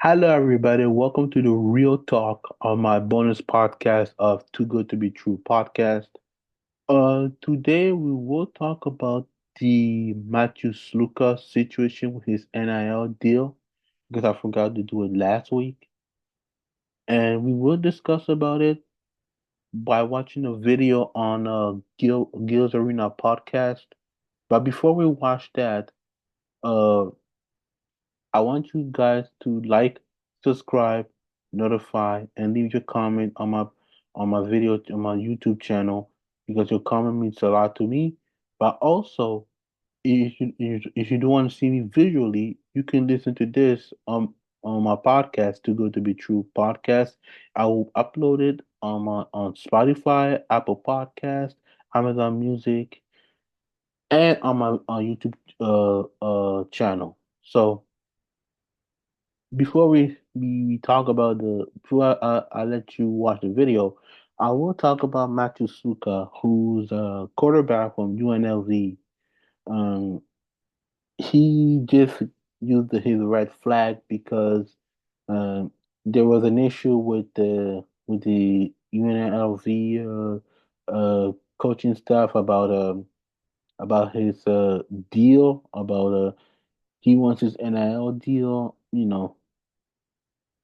Hello, everybody. Welcome to the Real Talk on my bonus podcast of Too Good to Be True podcast. Today we will talk about the Matthew Sluka situation with his NIL deal because I forgot to do it last week, and we will discuss about it by watching a video on Gil's Arena podcast. But before we watch that, uh, I want you guys to like, subscribe, notify, and leave your comment on my video on my YouTube channel because your comment means a lot to me. But also, if you don't want to see me visually, you can listen to this on my podcast, Too Good to Be True podcast. I will upload it on Spotify, Apple Podcast, Amazon Music, and on my YouTube channel. So before we talk about before I let you watch the video, I will talk about Matthew Sluka, who's a quarterback from UNLV. Um, he just used his red flag because um, there was an issue with the UNLV coaching staff about his deal about he wants his NIL deal,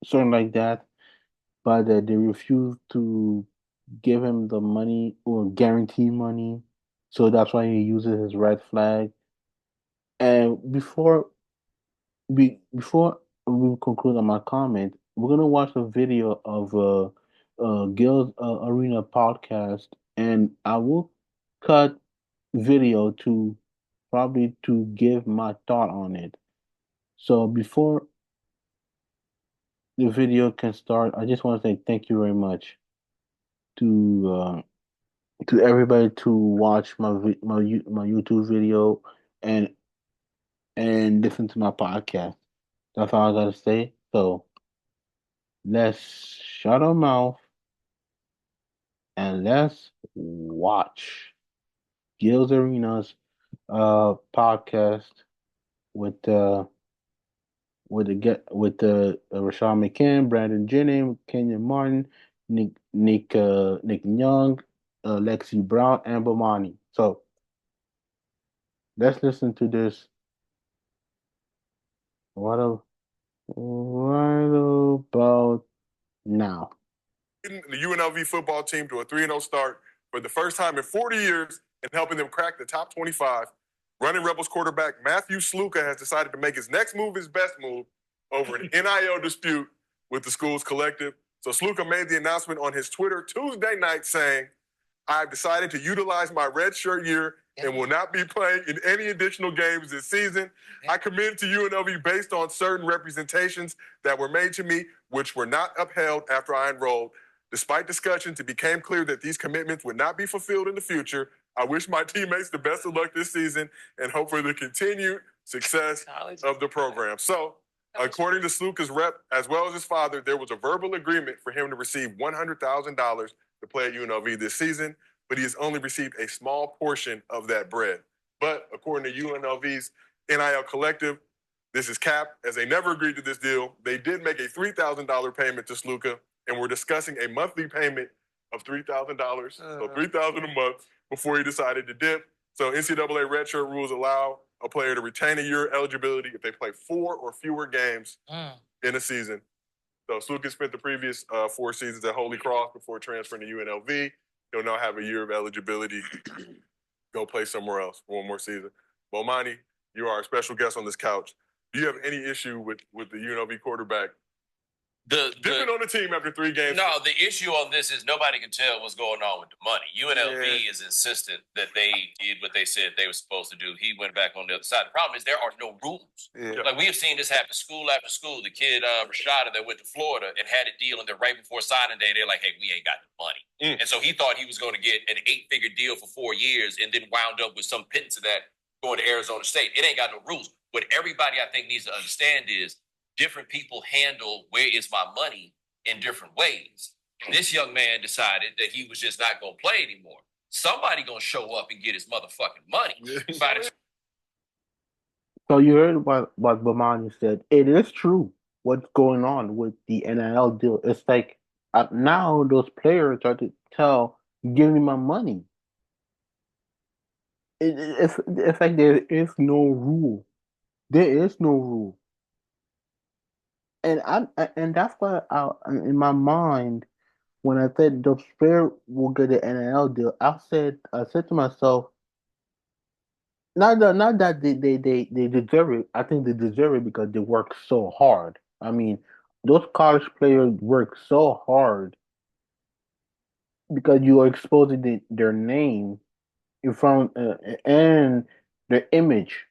something like that, but they refused to give him the money or guarantee money. So that's why he uses his red flag. And before we conclude on my comment, we're gonna watch a video of Gil's Arena podcast, and I will cut video to probably to give my thought on it. So before the video can start, I just want to say thank you very much to everybody to watch my YouTube video and listen to my podcast. That's all I gotta say. So let's shut our mouth and let's watch Gil's Arenas podcast with Rashawn McCann, Brandon Jennings, Kenyon Martin, Nick Young, Lexi Brown, and Bomani. So let's listen to this. What a right about now. The UNLV football team to a 3-0 start for the first time in 40 years and helping them crack the top 25. Running Rebels quarterback Matthew Sluka has decided to make his next move his best move over an NIL dispute with the school's collective. So Sluka made the announcement on his Twitter Tuesday night saying, "I've decided to utilize my redshirt year and will not be playing in any additional games this season. I committed to UNLV based on certain representations that were made to me, which were not upheld after I enrolled. Despite discussions, it became clear that these commitments would not be fulfilled in the future. I wish my teammates the best of luck this season and hope for the continued success of the program." So, according to Sluka's rep, as well as his father, there was a verbal agreement for him to receive $100,000 to play at UNLV this season, but he has only received a small portion of that bread. But according to UNLV's NIL collective, this is cap, as they never agreed to this deal. They did make a $3,000 payment to Sluka, and we're discussing a monthly payment of $3,000, so $3,000 a month before he decided to dip. So NCAA redshirt rules allow a player to retain a year eligibility if they play 4 or fewer games in a season. So Sluka spent the previous 4 seasons at Holy Cross before transferring to UNLV. He'll now have a year of eligibility. Go play somewhere else for one more season. Bomani, you are a special guest on this couch. Do you have any issue with the UNLV quarterback dipping on the team after 3 games? No, the issue on this is nobody can tell what's going on with the money. UNLV is insistent that they did what they said they were supposed to do. He went back on the other side. The problem is there are no rules. Like we have seen this happen school after school. The kid Rashada that went to Florida and had a deal, and then right before signing day, they're like, "Hey, we ain't got the money." And so he thought he was going to get an 8-figure deal for 4 years, and then wound up with some pittance of that going to Arizona State. It ain't got no rules. What everybody I think needs to understand is different people handle where is my money in different ways. This young man decided that he was just not going to play anymore. Somebody going to show up and get his motherfucking money. So you heard what Bomani said. It is true. what's going on with the NIL deal. It's like now those players are to tell, give me my money. It's like there is no rule. There is no rule, and and that's why in my mind when I said the player will get the NIL deal, I said to myself, not that they deserve it. I think they deserve it because they work so hard. I mean, those college players work so hard because you are exposing their name in front and their image.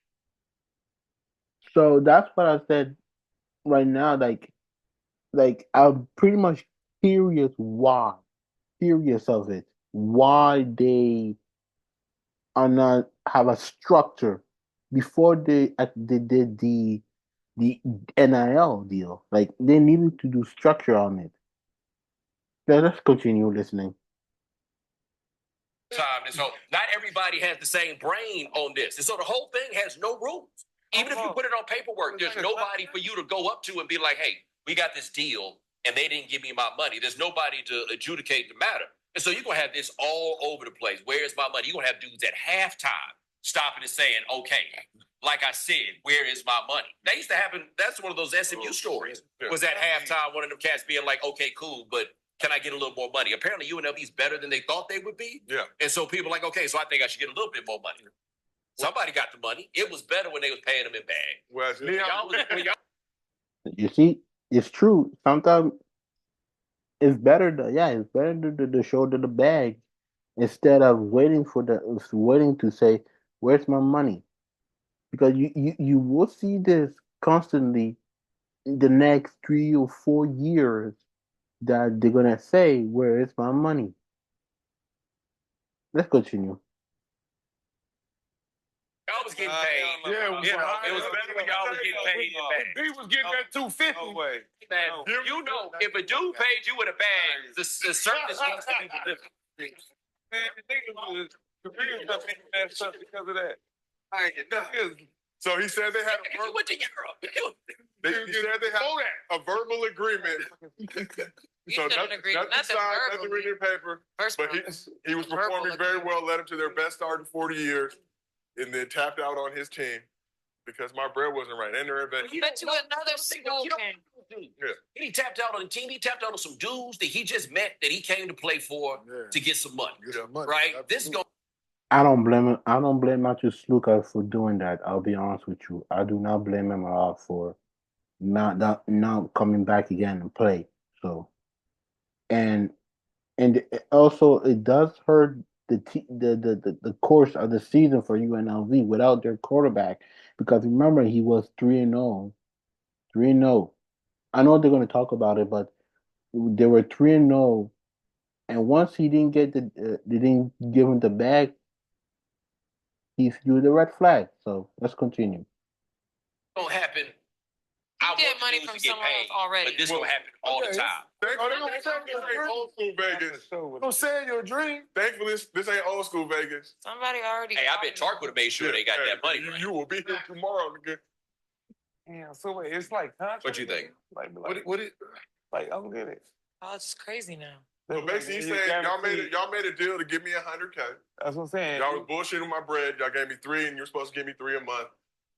So that's what I said right now. Like I'm pretty much curious of it, why they are not have a structure before they did the NIL deal. Like they needed to do structure on it. Let's continue listening. Time. And so not everybody has the same brain on this. And so the whole thing has no rules. Even if you put it on paperwork, there's nobody for you to go up to and be like, hey, we got this deal and they didn't give me my money. There's nobody to adjudicate the matter. And so you're going to have this all over the place. Where's my money? You're going to have dudes at halftime stopping and saying, okay, like I said, where is my money? That used to happen. That's one of those SMU stories. Was at halftime, one of them cats being like, okay, cool, but can I get a little more money? Apparently UNLV is better than they thought they would be. Yeah. And so people are like, okay, so I think I should get a little bit more money. Somebody got the money. It was better when they was paying them in bag. Well, You see, it's true. Sometimes it's better it's better to shoulder the bag instead of waiting to say, where's my money? Because you will see this constantly in the next 3 or 4 years that they're gonna say, where is my money? Let's continue. Y'all was getting paid. It was better when y'all was getting paid in bags. He was getting that 250. No way. Man, you know, if a dude paid you with a bag, the service needs to be delivered. Man, the nigga was computer stuff messed up because of that. So he said they had you went to Europe. He said they had a verbal agreement. So nothing signed, nothing written in paper. But he was performing very well, led him to their best start in 40 years, and then tapped out on his team because my bread wasn't right. And they're Bet you another school came. Yeah. He tapped out on the team. He tapped out on some dudes that he just met that he came to play for to get some money. Right? This is going. I don't blame him. I don't blame Matthew Sluka for doing that. I'll be honest with you. I do not blame him at all for not coming back again and play. So and also it does hurt the course of the season for UNLV without their quarterback because remember he was 3-0, 3-0. I know they're going to talk about it, but they were 3-0, and once he didn't get they didn't give him the bag, he threw the red flag. So let's continue. Don't happen. I get money from someone else already. But this will happen all the time. They're going to say old school Vegas. Don't say your dream. Thankfully, this ain't old school Vegas. Somebody already. Hey, I bet Tark would have made sure they got that money. You will be here tomorrow. Yeah, so wait, it's like contract. What you think? Like I don't get it. Oh, it's crazy now. So basically, he said y'all made a deal to give me $100K. That's what I'm saying. Y'all was bullshitting my bread. Y'all gave me 3, and you're supposed to give me 3 a month.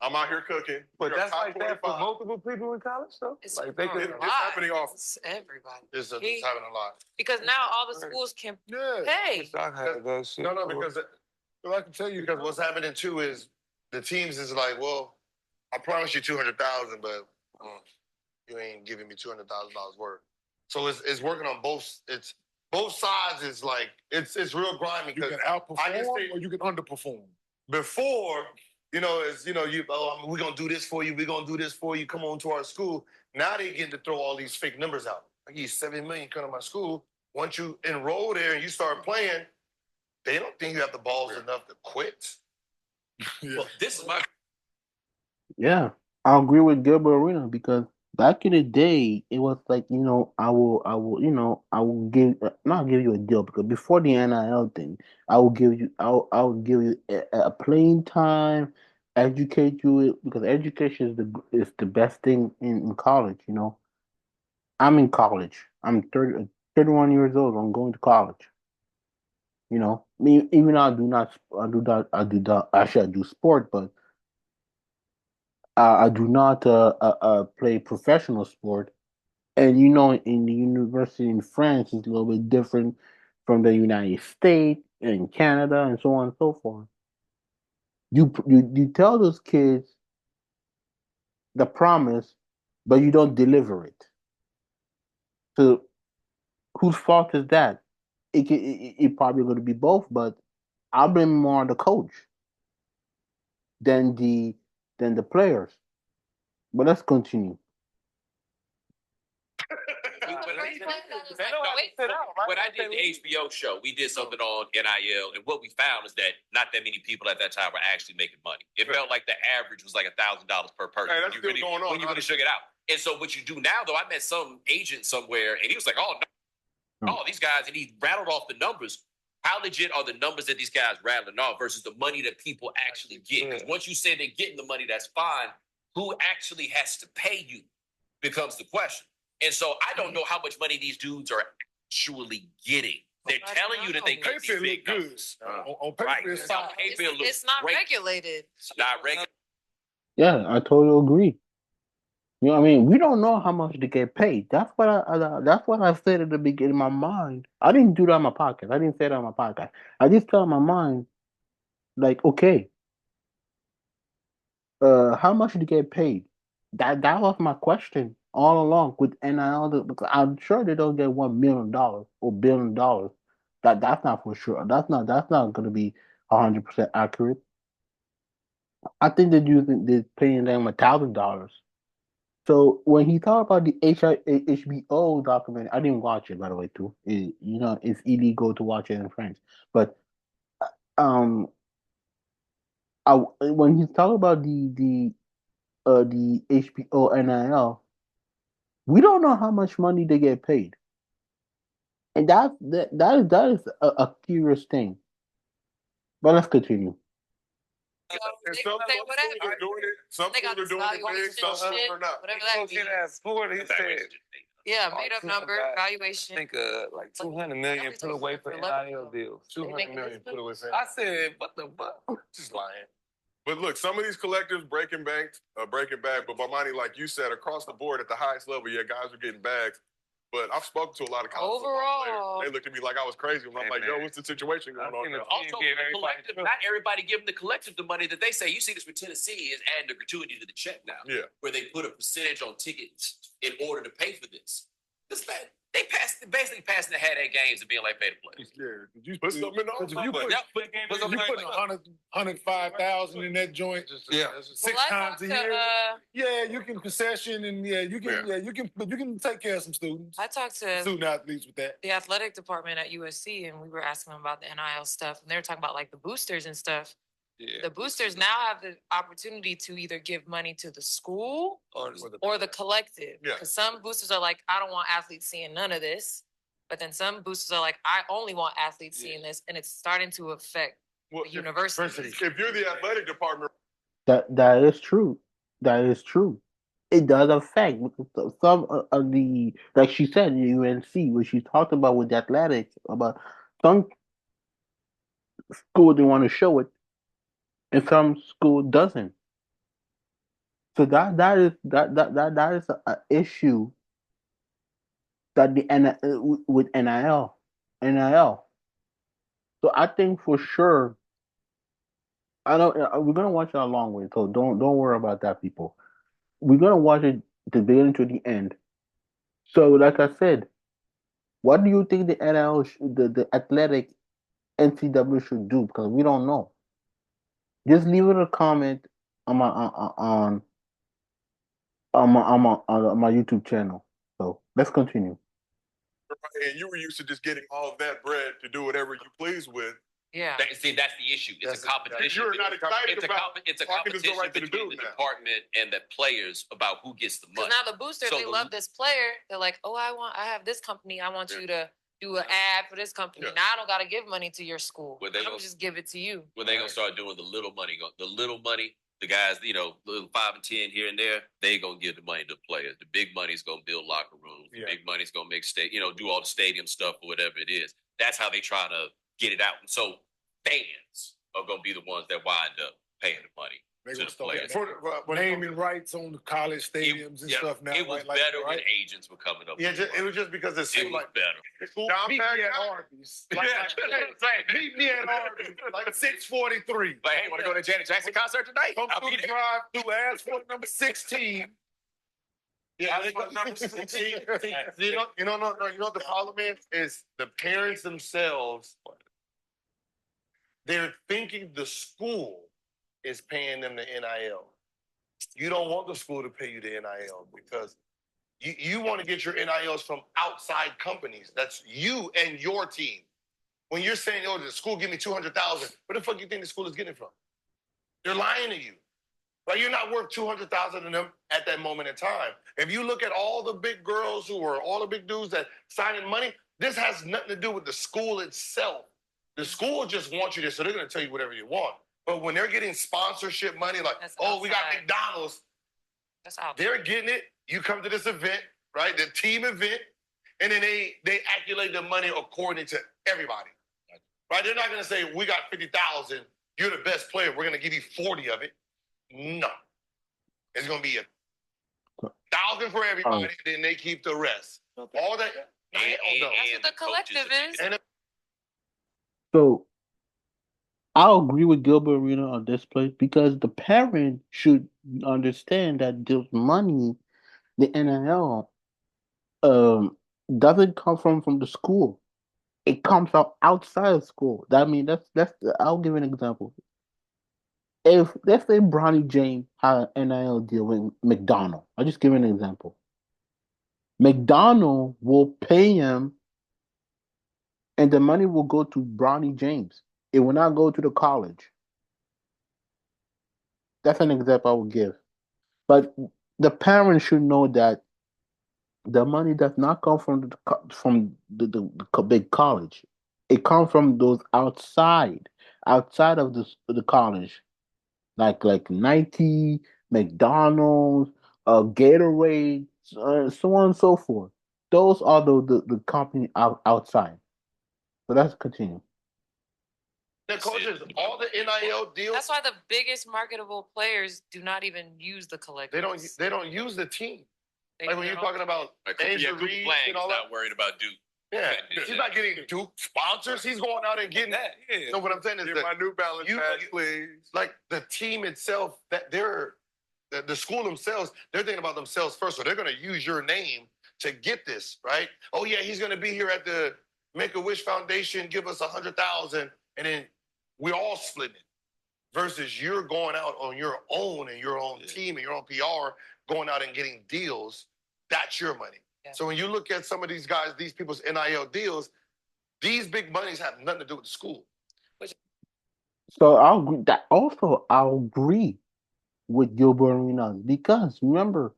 I'm out here cooking. But that's like that for multiple people in college, though. It's like they could. It's happening often. It's everybody. It's happening a lot. Because now all the schools can pay. No, because I can tell you because what's happening too is the teams is like, well, I promise you $200,000, but you ain't giving me $200,000 worth. So it's working on both. It's both sides. Is like it's real grimy. You can outperform or you can underperform. Before, we're gonna do this for you. We're gonna do this for you. Come on to our school. Now they getting to throw all these fake numbers out. I give you $7 million coming to my school. Once you enroll there and you start playing, they don't think you have the balls enough to quit. Well, this is my. Yeah, I agree with Gilbert Arenas because back in the day, it was like I will not give you a deal because before the NIL thing, I will give you a playing time educate you because education is the best thing in college. You know, I'm in college. I'm 31 years old. I'm going to college. You know, me even though I do not actually I do sport, but I do not play professional sport. And you know, in the university in France, it's a little bit different from the United States and Canada and so on and so forth. You tell those kids the promise, but you don't deliver it. So whose fault is that? It probably going to be both, but I blame more on the coach than the players. But let's continue. When I did the HBO show, we did something on NIL, and what we found is that not that many people at that time were actually making money. It felt like the average was like $1,000 per person. Hey, that's still going on. When you really shook it out. And so what you do now, though, I met some agent somewhere, and he was like, these guys, and he rattled off the numbers. How legit are the numbers that these guys rattling off versus the money that people actually get? Because once you say they're getting the money, that's fine. Who actually has to pay you becomes the question. And so I don't know how much money these dudes are actually getting. They're telling you that they get these big numbers. On paper, it's fine. It's not regulated. It's not regulated. Yeah, I totally agree. You know what I mean? We don't know how much they get paid. That's what I said at the beginning in my mind. I didn't do that on my podcast. I didn't say that on my podcast. I just tell my mind, like, okay, how much do they get paid? That was my question all along with NIL because I'm sure they don't get $1 million or $1 billion. That's not for sure. That's not going to be 100% accurate. I think they're paying them $1,000. So when he talked about the HBO documentary, I didn't watch it by the way too. It's illegal to watch it in French. But um, when he talked about the HBO NIL, we don't know how much money they get paid, and that is a curious thing. But let's continue. And some schools are doing it. Some schools are doing it big. Some schools are not. Whatever that means. He said, Yeah, made up number, valuation. I think like 200 million put away for NIL deals. 200 million put away for I said, what the fuck? just lying. But look, some of these collectives breaking banks, breaking bag. But Bomani, like you said, across the board at the highest level, yeah, guys are getting bags. But I've spoken to a lot of college Overall, players. They looked at me like I was crazy. When I'm like, yo, what's the situation going on? Also, the collective, not everybody giving the collective the money that they say. You see this with Tennessee is adding the gratuity to the check now. Yeah. Where they put a percentage on tickets in order to pay for this. They basically passing the hat at games and being like, pay to play. Yeah. Did you put something in the You put 105,000 in that joint. Yeah. 6 times a year. Yeah, you can concession and you can take care of some students. I talked to Student athletes with that. the athletic department at USC, and we were asking them about the NIL stuff, and they were talking about like the boosters and stuff. Yeah. The boosters now have the opportunity to either give money to the school or the collective. Yeah. Because some boosters are like, I don't want athletes seeing none of this. But then some boosters are like, I only want athletes seeing this. And it's starting to affect the universities. If you're the athletic department. That is true. That is true. It does affect because some of the, like she said, the UNC, what she talked about with the athletics, about some school they want to show it, and some school doesn't. So that is an issue that with NIL. So I think for sure, I don't. We're gonna watch it a long way, so don't worry about that, people. We're gonna watch it the beginning to the end. So, like I said, what do you think the NIL, the athletic NCAA should do? Because we don't know. Just leave it a comment on my on my YouTube channel. So let's continue. And you were used to just getting all of that bread to do whatever you please with. Yeah. That's the issue. It's a competition. You're not excited about it's a competition right between the department and the players about who gets the money. Because now the boosters, they love this player. They're like, oh, I have this company. I want you to do an ad for this company. Now I don't got to give money to your school. I'm just give it to you. When they gonna start doing the little money The guys, little 5 and 10 here and there, they gonna give the money to players. The big money's gonna build locker rooms. The big money's gonna make do all the stadium stuff or whatever it is. That's how they try to get it out. And so fans are gonna be the ones that wind up paying the money to the players. Naming rights on the college stadiums and stuff now. It was better when agents were coming up. Yeah, it was just because it's it was better. Meet me at Arby's. Meet me at Arby's. Like 6:43. Like, hey, want to go to Janet Jackson concert tonight? Come through the drive-through, ask for number 16. Yeah, number 16. You know what the problem is the parents themselves. They're thinking the school is paying them the NIL. You don't want the school to pay you the NIL because you want to get your NILs from outside companies. That's you and your team. When you're saying, "Oh, the school give me $200,000," where the fuck you think the school is getting it from? They're lying to you. Right? You're not worth $200,000 to them at that moment in time. If you look at all the big girls all the big dudes that signing money, this has nothing to do with the school itself. The school just wants you there, so they're going to tell you whatever you want. But when they're getting sponsorship money, like, we got McDonald's, they're getting it. You come to this event, right? The team event, and then they calculate the money according to everybody. Right? They're not going to say, we got 50,000, you're the best player, we're going to give you 40 of it. No. It's going to be 1,000 for everybody, and then they keep the rest. All that. That's what the collective is. So I'll agree with Gilbert Arenas on this place because the parent should understand that the money, the NIL, doesn't come from the school. It comes out outside of school. That's. I'll give an example. If let's say Bronny James had an NIL deal with McDonald, I'll just give an example. McDonald will pay him, and the money will go to Bronny James. It will not go to the college. That's an example I would give. But the parents should know that the money does not come from the big college. It comes from those outside of the college, like Nike, McDonald's, Gatorade, so on and so forth. Those are the company outside. So let's continue. The coaches, all the NIL deals. That's why the biggest marketable players do not even use the collective. They don't use the team. Like when you're talking about Angel Reed and all that. Not worried about Duke. Yeah, he's not getting Duke sponsors. He's going out and getting that. Yeah. So what I'm saying is get my New Balance patch, please. Like the team itself, that the school themselves, they're thinking about themselves first. So they're going to use your name to get this, right? Oh yeah, he's going to be here at the Make-A-Wish Foundation, give us 100,000, and then we're all splitting it. Versus you're going out on your own and your own team and your own PR, going out and getting deals. That's your money. Yeah. So when you look at some of these guys, these people's NIL deals, these big monies have nothing to do with the school. So I'll agree with Gilbert Arenas because remember,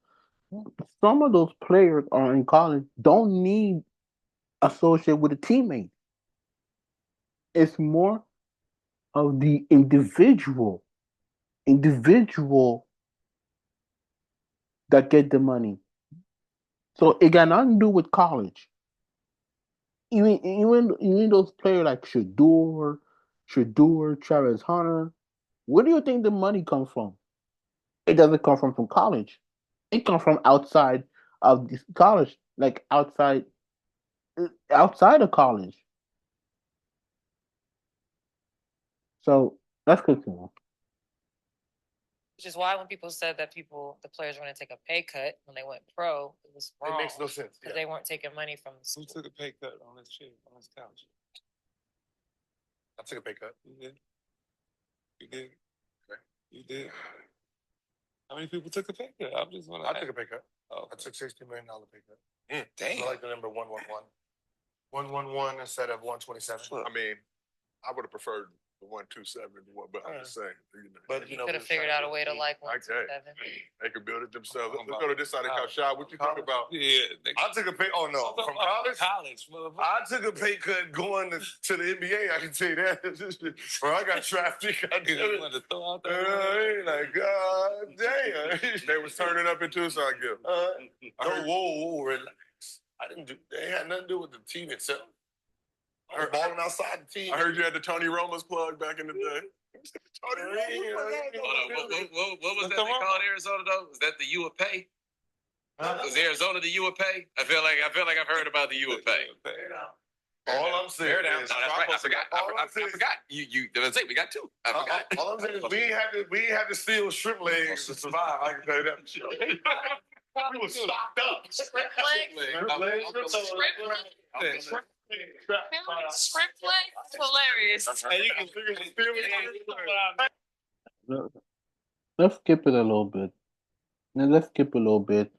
some of those players are in college don't need associate with a teammate. It's more of the individual that get the money. So it got nothing to do with college. Even those players like Shador, Travis Hunter, where do you think the money comes from? It doesn't come from college. It comes from outside of this college, like outside of college. So let's continue. Which is why when people said that the players were going to take a pay cut when they went pro, it was wrong. It makes no sense. Because they weren't taking money from the school. Who took a pay cut on his couch? I took a pay cut. You did? Okay. You did? How many people took a pay cut? I took a pay cut. Oh, I took $60 million pay cut. Damn. I like the number 111. 111 instead of 127. I mean, I would have preferred 127, but I'm just saying. But Could have figured out a way to like 127. They could build it themselves. Let's go to this side of the couch. Shot, what you think about? I took a pay. Oh no, from college. I took a pay cut going to the NBA. I can tell you that. Bro, I got drafted. Like, God damn. They was turning up in Tucson, Gil. Whoa, relax. I didn't do. They had nothing to do with the team itself. I was balling outside the team. I heard you had the Tony Roma's plug back in the day. What was that they called Arizona though? Was that the U of Pay? Was Arizona the U of Pay? I feel like I've heard about the U of Pay. All I'm saying is, that's right. I forgot. I forgot. You didn't say we got two. I forgot. All I'm saying is we ain't had to steal shrimp legs to survive. I can tell you that. We were stocked up. Shrimp legs? Shrimp legs? Hilarious. Let's skip it a little bit. Now let's skip a little bit.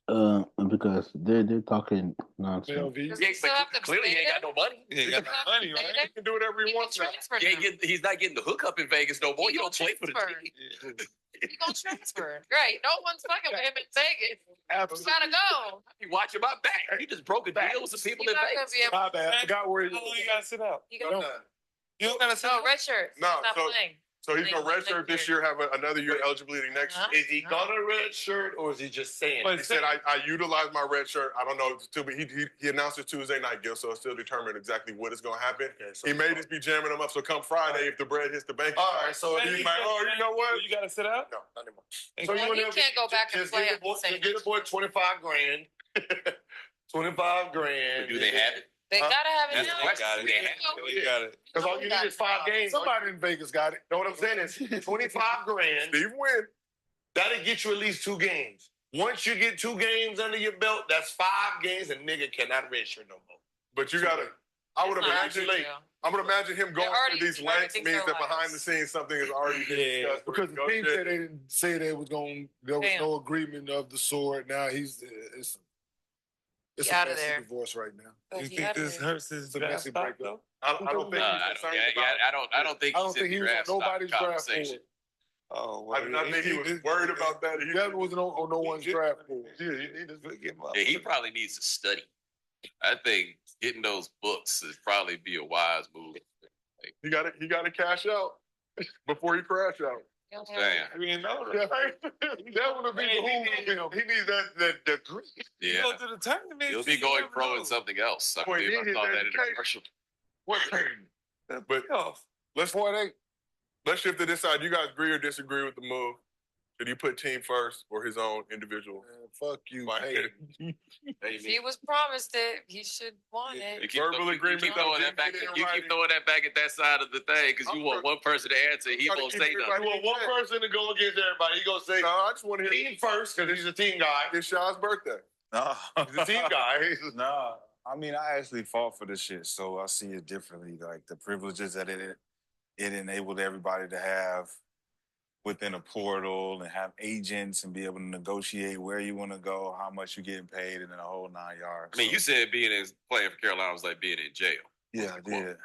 Because they're talking nonsense. Clearly he ain't got no money. He ain't got no money, right? He can do whatever he wants. He's not getting the hookup in Vegas no more. You don't play for the team. He gonna transfer. Right. No one's fucking with him in Vegas. You gotta go. You watch him out back. He just broke a deal with some people in Vegas. My bad. I forgot where you gotta sit out. You don't gotta sit out. Red shirt. No, not playing. So he's gonna redshirt this year, have another year eligibility next year. Is he gonna redshirt or is he just saying? He said, I utilized my red shirt. I don't know. He announced it Tuesday night, Gil, so it's still determined exactly what is going to happen. Okay, so he may just be jamming them up. So come Friday, if the bread hits the bank. All right, so he's like, oh, you know what? You got to sit out? No, not anymore. So you can't go back and play at the same. Get the boy 25 grand. 25 grand. Do they have it? They gotta have it That's now. the question. They got it. Because all you need is 5 games. Somebody in Vegas got it. Know what I'm saying is 25 grand. Steve win. That'll get you at least 2 games. Once you get 2 games under your belt, that's 5 games, and nigga cannot redshirt no more. But you gotta. I would imagine him going through these lengths means that behind the scenes something is already being discussed. Because the team said they didn't say there was no agreement of the sort. Now it's out a of there. divorce right now. You think this hurts his draft stock though? I don't think he's concerned about I don't think he's in the draft stock nobody's draft conversation. Oh, I do not think he was worried about that. That wasn't on no one's draft board. He probably needs to study. I think getting those books would probably be a wise move. He got to cash out before he crash out. Damn. I mean, no, that would have been the whole film. He needs that degree. Yeah. Go to the tournament. He'll be going pro in something else. I believe I saw that in a commercial. But let's shift to this side. You guys agree or disagree with the move? Should he put team first or his own individual? Fuck you. If he was promised it, he should want it. You keep throwing that back at that side of the thing because you want one person to answer. He won't say nothing. You want one person to go against everybody. He gonna say, no, I just want to hear team first because he's a team guy. It's Shaw's birthday. No. He's a team guy. No. I mean, I actually fought for this shit, so I see it differently. Like the privileges that it enabled everybody to have within a portal and have agents and be able to negotiate where you want to go, how much you're getting paid, and then a whole 9 yards. I mean, you said playing for Carolina was like being in jail. Yeah, I did.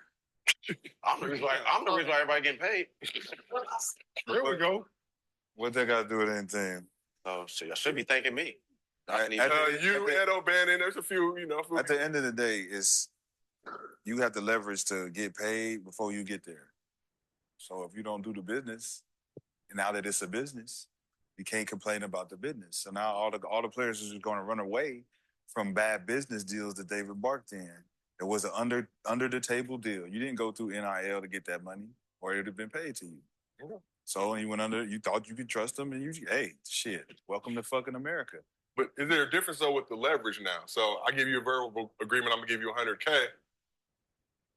I'm the reason why everybody getting paid. There we go. What that got to do with anything? Oh, so y'all should be thanking me. Ed O'Bannon, there's a few, At the end of the day, you have the leverage to get paid before you get there. So if you don't do the business, and now that it's a business, you can't complain about the business. So now all the players are just going to run away from bad business deals that they've embarked in. It was an under the table deal. You didn't go through NIL to get that money, or it would have been paid to you. Yeah. So you went under. You thought you could trust them, and hey, shit, welcome to fucking America. But is there a difference though with the leverage now? So I give you a verbal agreement. I'm gonna give you $100K,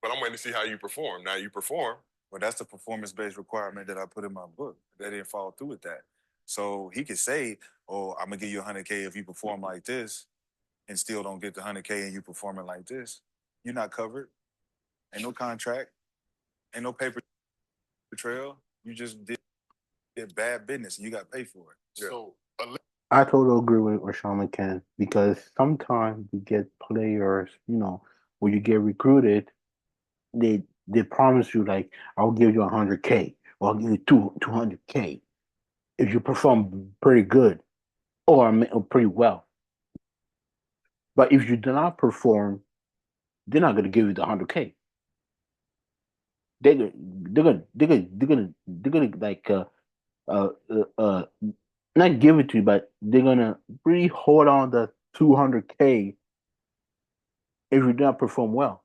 but I'm waiting to see how you perform. Now you perform. Well, that's the performance-based requirement that I put in my book. They didn't follow through with that. So he could say, oh, I'm going to give you $100K if you perform like this and still don't get the $100K and you performing like this. You're not covered. Ain't no contract. Ain't no paper trail. You just did bad business and you got paid for it. Yeah. So I totally agree with Rashawn McCann because sometimes you get players, when you get recruited, they promise you like, I'll give you 100K or I'll give you 200K if you perform pretty good or pretty well. But if you do not perform, they're not gonna give you the 100K. They're gonna like uh, uh, uh, not give it to you, but they're gonna really hold on the 200K if you do not perform well.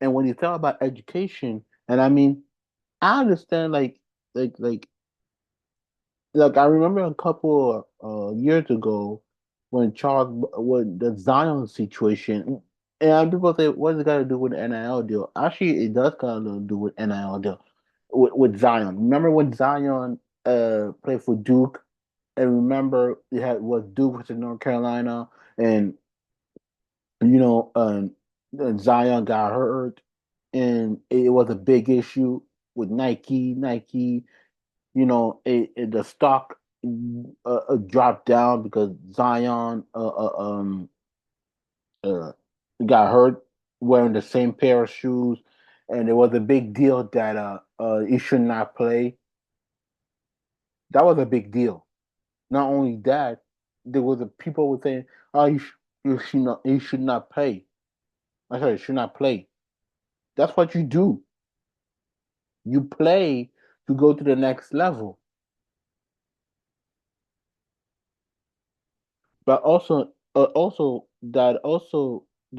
And when you talk about education, and I mean, I understand like like I remember a couple years ago when the Zion situation, and people say, "What's it got to do with the NIL deal?" Actually, it does got to do with NIL deal with Zion. Remember when Zion played for Duke, and remember it had was Duke versus North Carolina, and you know, Zion got hurt, and it was a big issue with Nike. Nike, you know, the stock dropped down because Zion uh, got hurt wearing the same pair of shoes, and it was a big deal that he should not play. That was a big deal. Not only that, there was a people were saying, "Oh, you should not play." I said, "You should not play." That's what you do. You play to go to the next level. But also there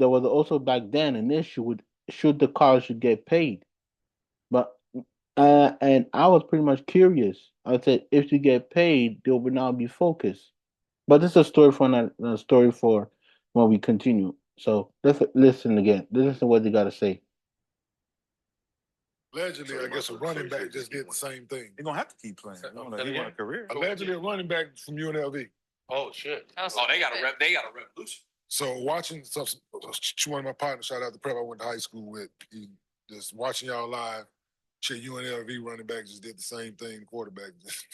was also back then an issue with should the college should get paid. But and I was pretty much curious. I said if you get paid, they will now be focused. But this is a story for a story for when we continue. So let's listen again. Listen to what they got to say. Allegedly, I guess a running back just did the same thing. They're gonna have to keep playing. He want a career. Allegedly, a running back from UNLV. Oh shit! Oh, they got a revolution. So watching one of my partners, shout out to Prep I went to high school with, he just watching y'all live. Shit, UNLV running back just did the same thing. Quarterback just.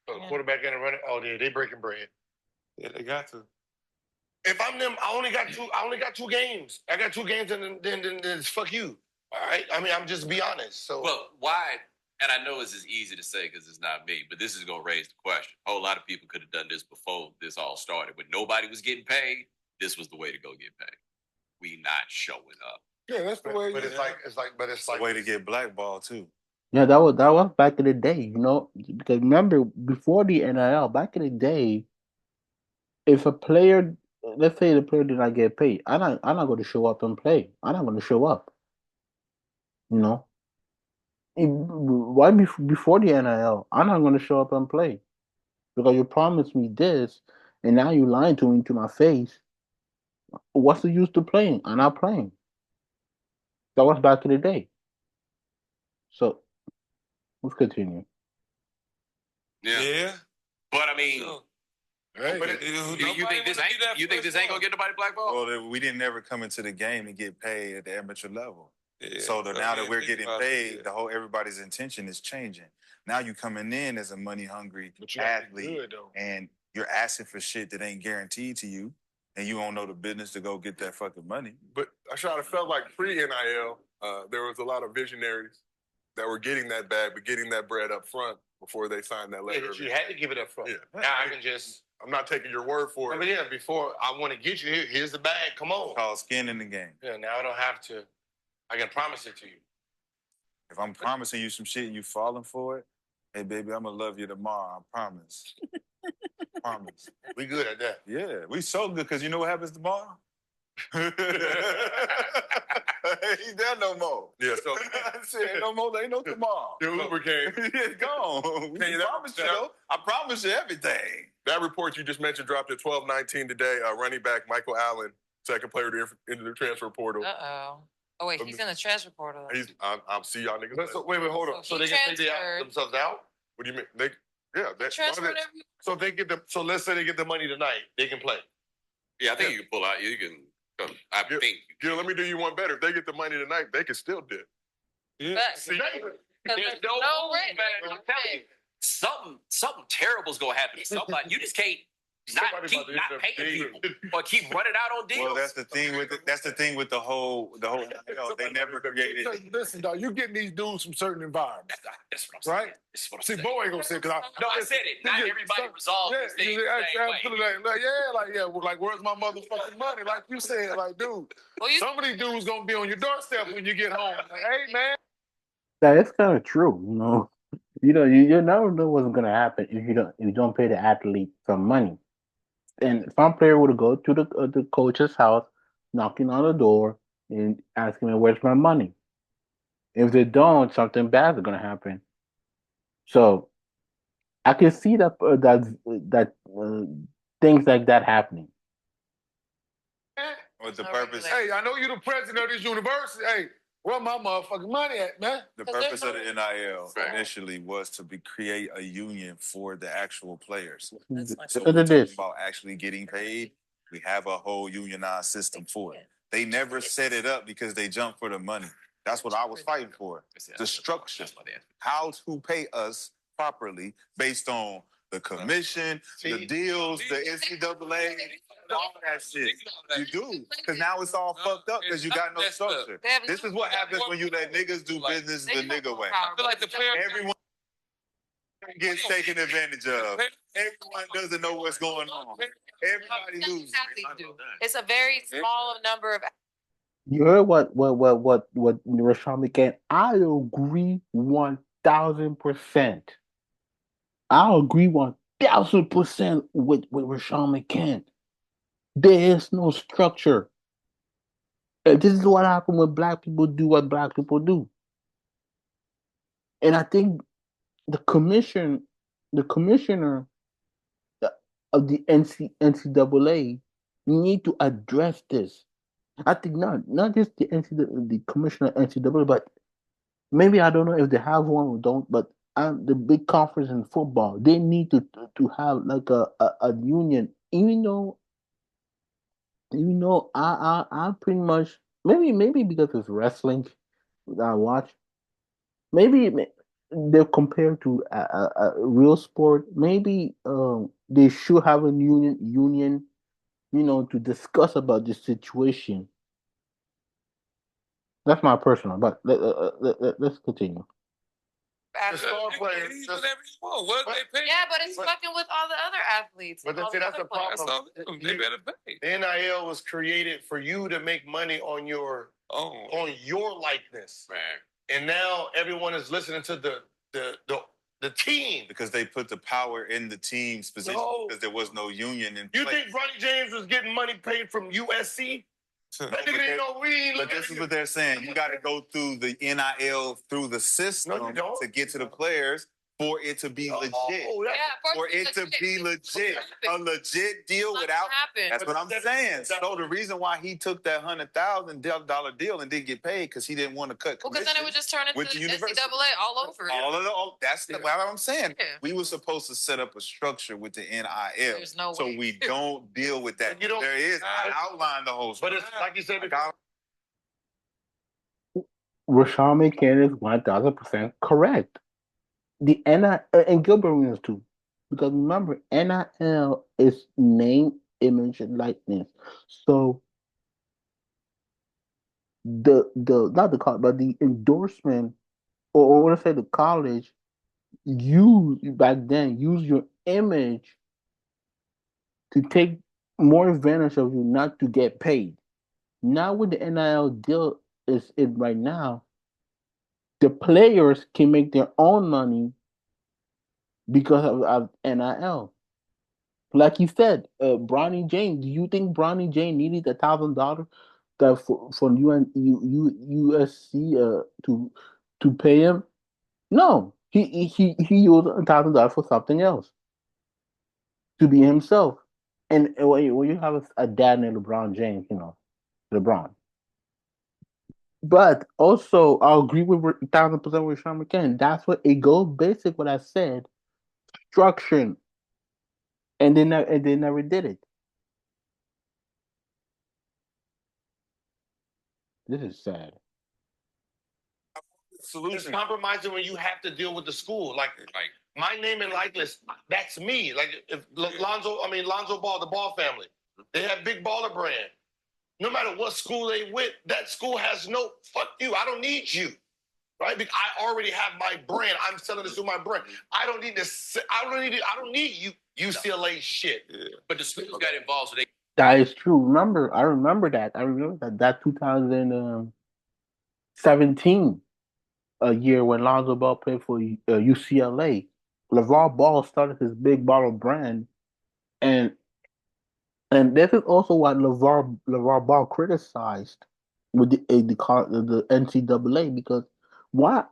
So the quarterback and the running. Oh, they breaking bread. Yeah, they got to. If I'm them, I only got two games. I got 2 games, and then it's fuck you. All right. I mean, I'm just be honest. So Well, why? And I know this is easy to say because it's not me, but this is going to raise the question. A whole lot of people could have done this before this all started. When nobody was getting paid, this was the way to go get paid. We not showing up. Yeah, that's the way. but it's like a way to get blackballed too. Yeah, that was back in the day, you know, because remember before the NIL, back in the day, if a player, let's say the player did not get paid, I'm not going to show up and play. I'm not going to show up. You know, before the NIL, I'm not going to show up and play because you promised me this, and now you lying to me to my face. What's the use to playing? I'm not playing. That was back in the day. So let's continue. Yeah. But I mean, Hey, you think this ain't gonna get nobody blackballed? Well, we didn't ever come into the game and get paid at the amateur level. Yeah, so now that we're getting paid, everybody's intention is changing. Now you coming in as a money hungry athlete, and you're asking for shit that ain't guaranteed to you, and you don't know the business to go get that fucking money. But I try to felt like pre-NIL, there was a lot of visionaries that were getting that bag, but getting that bread up front before they signed that letter. Yeah, you had to give it up front. Yeah. Now I can just. I'm not taking your word for it. But yeah, before I want to get you here, here's the bag. Come on. It's called skin in the game. Yeah, now I don't have to. I can promise it to you. If I'm promising you some shit and you falling for it, hey baby, I'm gonna love you tomorrow. I promise. Promise. We good at that. Yeah, we so good because you know what happens tomorrow? He's there no more. Yeah, so ain't no more. Ain't no tomorrow. Your Uber came. It's gone. I promise you everything. That report you just mentioned dropped at 12:19 today. Running back Michael Allen, second player to enter the transfer portal. Oh wait, he's in the transfer portal. I'll see y'all niggas. So, wait, hold on. So they can take themselves out? What do you mean? They transferred every. So if they get the. So let's say they get the money tonight, they can play. Yeah, I think you can pull out. You can. I think. Gil, let me do you one better. If they get the money tonight, they can still dip. Yeah. See, There's no way, man. I'm telling you, something terrible's gonna happen to somebody. You just can't. not paying people, or keep running out on deals. Well, that's the thing with the whole. They never created. Listen, dog, you getting these dudes from certain environments. That's what I'm saying. Right? See, Bo ain't gonna say because I said it. Not everybody resolves these things the same way. Like, where's my motherfucking money? Like you said, like, dude, some of these dudes gonna be on your doorstep when you get home. Like, hey, man. That is kind of true, you know. You never know what's gonna happen if you don't pay the athlete some money. And some player would go to the coach's house, knocking on the door and asking me, "Where's my money?" If they don't, something bad is gonna happen. So I can see that things like that happening. With the purpose. Hey, I know you're the president of this university. Hey, where my motherfucking money at, man? The purpose of the NIL initially was to create a union for the actual players. So we're talking about actually getting paid. We have a whole unionized system for it. They never set it up because they jumped for the money. That's what I was fighting for. The structure, how to pay us properly based on the commission, the deals, the NCAA, all that shit. You do. Because now it's all fucked up because you got no structure. This is what happens when you let niggas do business the nigga way. I feel like the player. Everyone gets taken advantage of. Everyone doesn't know what's going on. Everybody loses. It's a very small number of. You heard what Rashawn McCann? I agree 1,000%. I agree 1,000% with Rashawn McCann. There is no structure. This is what happens when black people do what black people do. And I think the commissioner of the NCAA need to address this. I think not just the commissioner of NCAA, but maybe I don't know if they have one or don't, but the big conference in football, they need to have like a union. I pretty much maybe because it's wrestling that I watch. Maybe they're compared to a real sport. Maybe they should have a union, to discuss about this situation. That's my personal, but let's continue. The star players. Yeah, but it's fucking with all the other athletes. But that's the problem. They better pay. The NIL was created for you to make money on your likeness. Man. And now everyone is listening to the team. Because they put the power in the team's position because there was no union in You place. think Bronny James was getting money paid from USC? That nigga ain't no weed. But this is what they're saying. You got to go through the NIL, through the system to get to the players for it to be legit. For it to be legit. A legit deal without. That's what I'm saying. So the reason why he took that $100,000 deal and didn't get paid because he didn't want to cut commission. Well, because then it would just turn into the NCAA all over. That's what I'm saying. Yeah. We were supposed to set up a structure with the NIL. There's no so way. We don't deal with that. There is. I outlined the whole structure. But it's like you said. Rashawn McCann is 1,000% correct. The NIL and Gilbert Arenas too, because remember NIL is name, image, and likeness. So the not the college, but the endorsement, or I want to say the college, back then use your image to take more advantage of you, not to get paid. Now with the NIL deal is it right now, the players can make their own money because of NIL. Like you said, Bronny James. Do you think Bronny James needed $1,000 for USC to pay him? No, he used $1,000 for something else to be himself. And when you have a dad named LeBron James, LeBron. But also, I agree with 1,000% with Sean McCann. That's what it goes basic. What I said, structuring, and they never did it. This is sad. It's compromising when you have to deal with the school. Like my name and likeness, that's me. Like if Lonzo Ball, the Ball family, they have big baller brand. No matter what school they went, that school has no, fuck you, I don't need you. Right? Because I already have my brand. I'm selling this through my brand. I don't need this. I don't need you. UCLA shit. Yeah. But the schools got involved, so they. That is true. I remember that. That 2017 a year when Lonzo Ball played for UCLA. LeVar Ball started his big baller brand, and this is also what LeVar Ball criticized with the NCAA, because why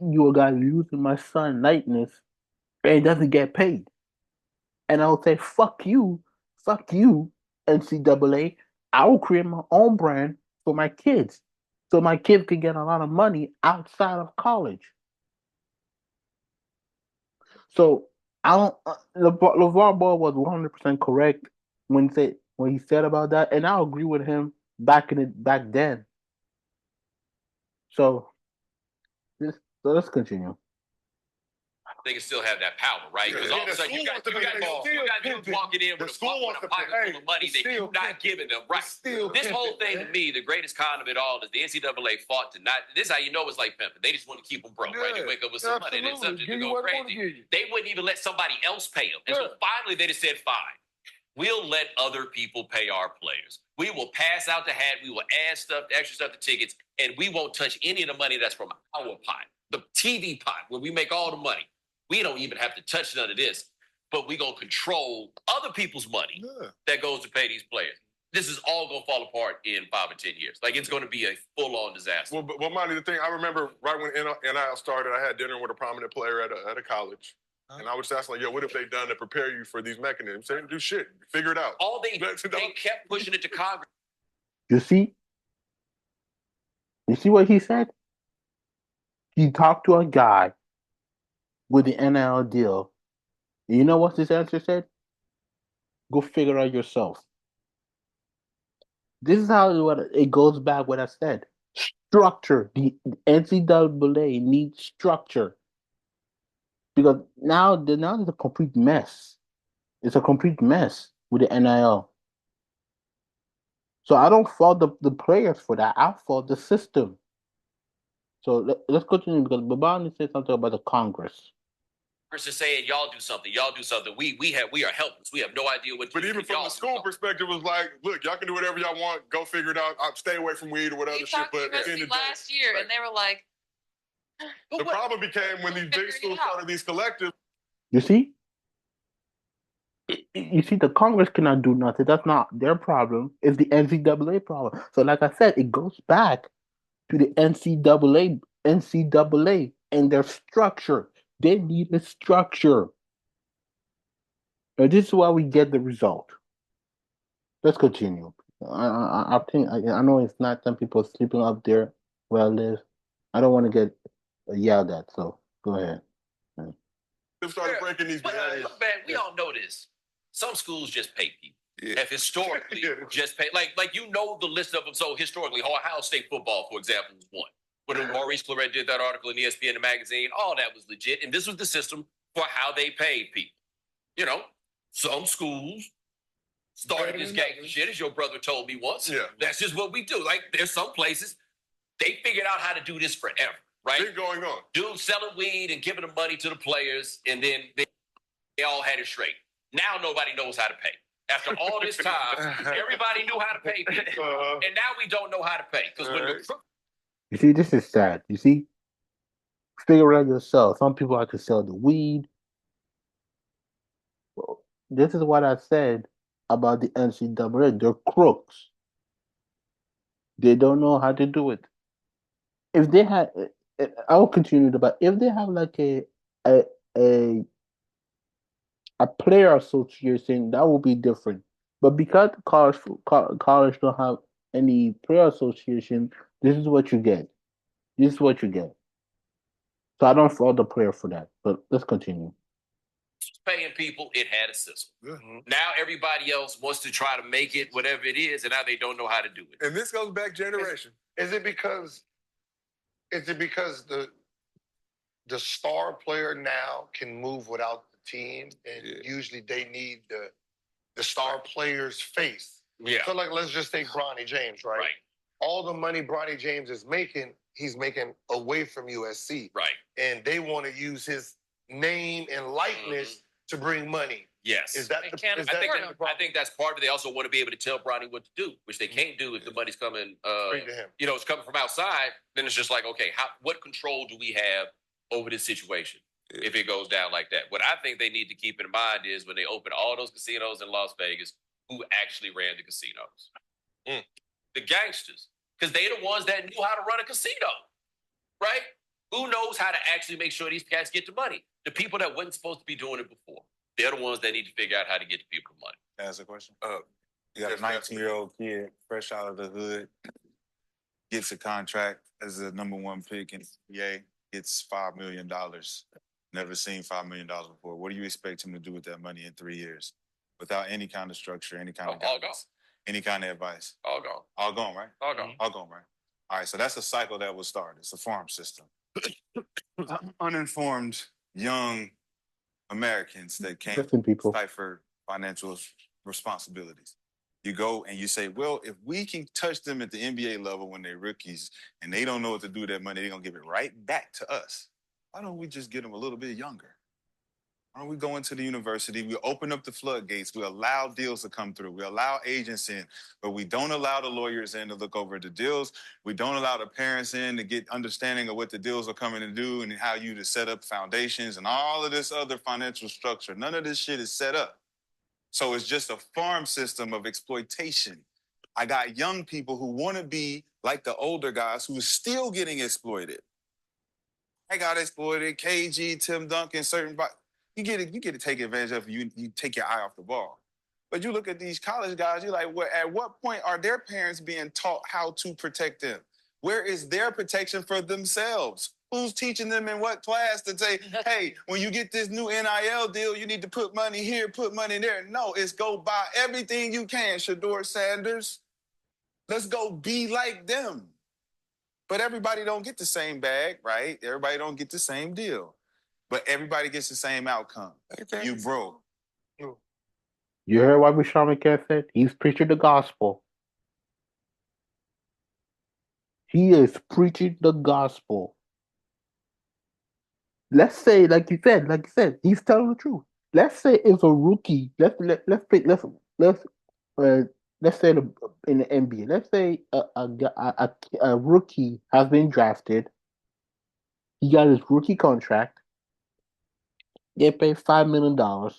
you a guy using my son likeness and he doesn't get paid? And I would say fuck you, NCAA. I will create my own brand for my kids, so my kids can get a lot of money outside of college. So I don't. LeVar Ball was 100% correct when he said about that, and I agree with him back then. So let's continue. They can still have that power, right? Because all of a sudden you got dudes walking in with a pocket full of money that you're not giving them, right? This whole thing to me, the greatest con of it all is the NCAA fought to not. This is how you know it's like pimping. They just want to keep them broke, right? They wake up with some money and then something to go crazy. They wouldn't even let somebody else pay them, and so finally they just said, "Fine, we'll let other people pay our players. We will pass out the hat. We will add stuff, extra stuff to tickets, and we won't touch any of the money that's from our pot, the TV pot, where we make all the money." We don't even have to touch none of this, but we're going to control other people's money that goes to pay these players. This is all going to fall apart in 5 or 10 years. Like, it's going to be a full-on disaster. Well, Monty, the thing, I remember right when NIL started, I had dinner with a prominent player at a college. And I was just asking, like, yo, what have they done to prepare you for these mechanisms? They didn't do shit. Figure it out. All they kept pushing it to Congress. You see what he said? He talked to a guy with the NIL deal. You know what his answer said? Go figure out yourself. This is how it goes back what I said. Structure. The NCAA needs structure. Because now there's a complete mess. It's a complete mess with the NIL. So I don't fault the players for that. I fault the system. So let's continue, because Babani said something about the Congress. Is saying y'all do something. We are helpless. We have no idea what. But even from the school perspective, it was like, look, y'all can do whatever y'all want. Go figure it out. Stay away from weed or whatever shit. But at the end of the day, last year, and they were like, the problem became when these big schools started these collectives. You see, the Congress cannot do nothing. That's not their problem. It's the NCAA problem. So, like I said, it goes back to the NCAA and their structure. They need a structure. And this is why we get the result. Let's continue. I think I know it's not some people sleeping up there where I live. I don't want to get yelled at, so go ahead. They started breaking these barriers. Look, man, we all know this. Some schools just pay people. Have historically just paid. Like the list of them. So historically, Ohio State football, for example, was one. When Maurice Claret did that article in ESPN, the magazine, all that was legit. And this was the system for how they paid people. You know, some schools started this gangster shit, as your brother told me once. Yeah. That's just what we do. Like, there's some places, they figured out how to do this forever, right? Been going on. Dudes selling weed and giving the money to the players, and then they all had it straight. Now nobody knows how to pay. After all this time, everybody knew how to pay people. And now we don't know how to pay. Because when you see, this is sad. You see? Figure out yourself. Some people have to sell the weed. Well, this is what I said about the NCAA. They're crooks. They don't know how to do it. If they had, I'll continue but if they have like a player association, that would be different. But because college don't have any player association, this is what you get. So I don't fault the player for that. But let's continue. Paying people, it had a system. Mm-hmm. Now everybody else wants to try to make it whatever it is, and now they don't know how to do it. And this goes back generation. Is it because the the star player now can move without the team, and usually they need the star player's face. Yeah. So, like, let's just take Bronny James, right? Right. All the money Bronny James is making, he's making away from USC. Right. And they want to use his name and likeness to bring money. Yes. Is that They the, can't is afford that him. the problem? I think that's part of it. They also want to be able to tell Bronny what to do, which they can't do if the money's coming. Straight to him. You know, it's coming from outside. Then it's just like, okay, what control do we have over this situation if it goes down like that? What I think they need to keep in mind is when they open all those casinos in Las Vegas, who actually ran the casinos? The gangsters, because they're the ones that knew how to run a casino, right? Who knows how to actually make sure these cats get the money? The people that wasn't supposed to be doing it before. They're the ones that need to figure out how to get the people the money. Can I ask a question? You got a 19-year-old kid, fresh out of the hood, gets a contract as the #1 pick in the NBA, gets $5 million. Never seen $5 million before. What do you expect him to do with that money in 3 years? Without any kind of structure, any kind of guidance, any kind of advice? All gone. All gone, right? All gone. All gone, right? All right, so that's a cycle that will start. It's a farm system. Uninformed young Americans that can't Listen, people. decipher financial responsibilities. You go and you say, well, if we can touch them at the NBA level when they're rookies and they don't know what to do with that money, they're going to give it right back to us. Why don't we just get them a little bit younger? Why don't we go into the university? We open up the floodgates. We allow deals to come through. We allow agents in, but we don't allow the lawyers in to look over the deals. We don't allow the parents in to get understanding of what the deals are coming to do and how you to set up foundations and all of this other financial structure. None of this shit is set up. So it's just a farm system of exploitation. I got young people who want to be like the older guys who are still getting exploited. I got exploited, KG, Tim Duncan, certain... You get to take advantage of it. You take your eye off the ball. But you look at these college guys, you're like, well, at what point are their parents being taught how to protect them? Where is their protection for themselves? Who's teaching them in what class to say, hey, when you get this new NIL deal, you need to put money here, put money there? No, it's go buy everything you can, Shedeur Sanders. Let's go be like them. But everybody don't get the same bag, right? Everybody don't get the same deal. But everybody gets the same outcome. You broke. You heard what Bashar McCann said? He's preaching the gospel. He is preaching the gospel. Let's say, like you said, he's telling the truth. Let's say it's a rookie. Let's say in the NBA. Let's say a rookie has been drafted. He got his rookie contract. Get paid $5 million on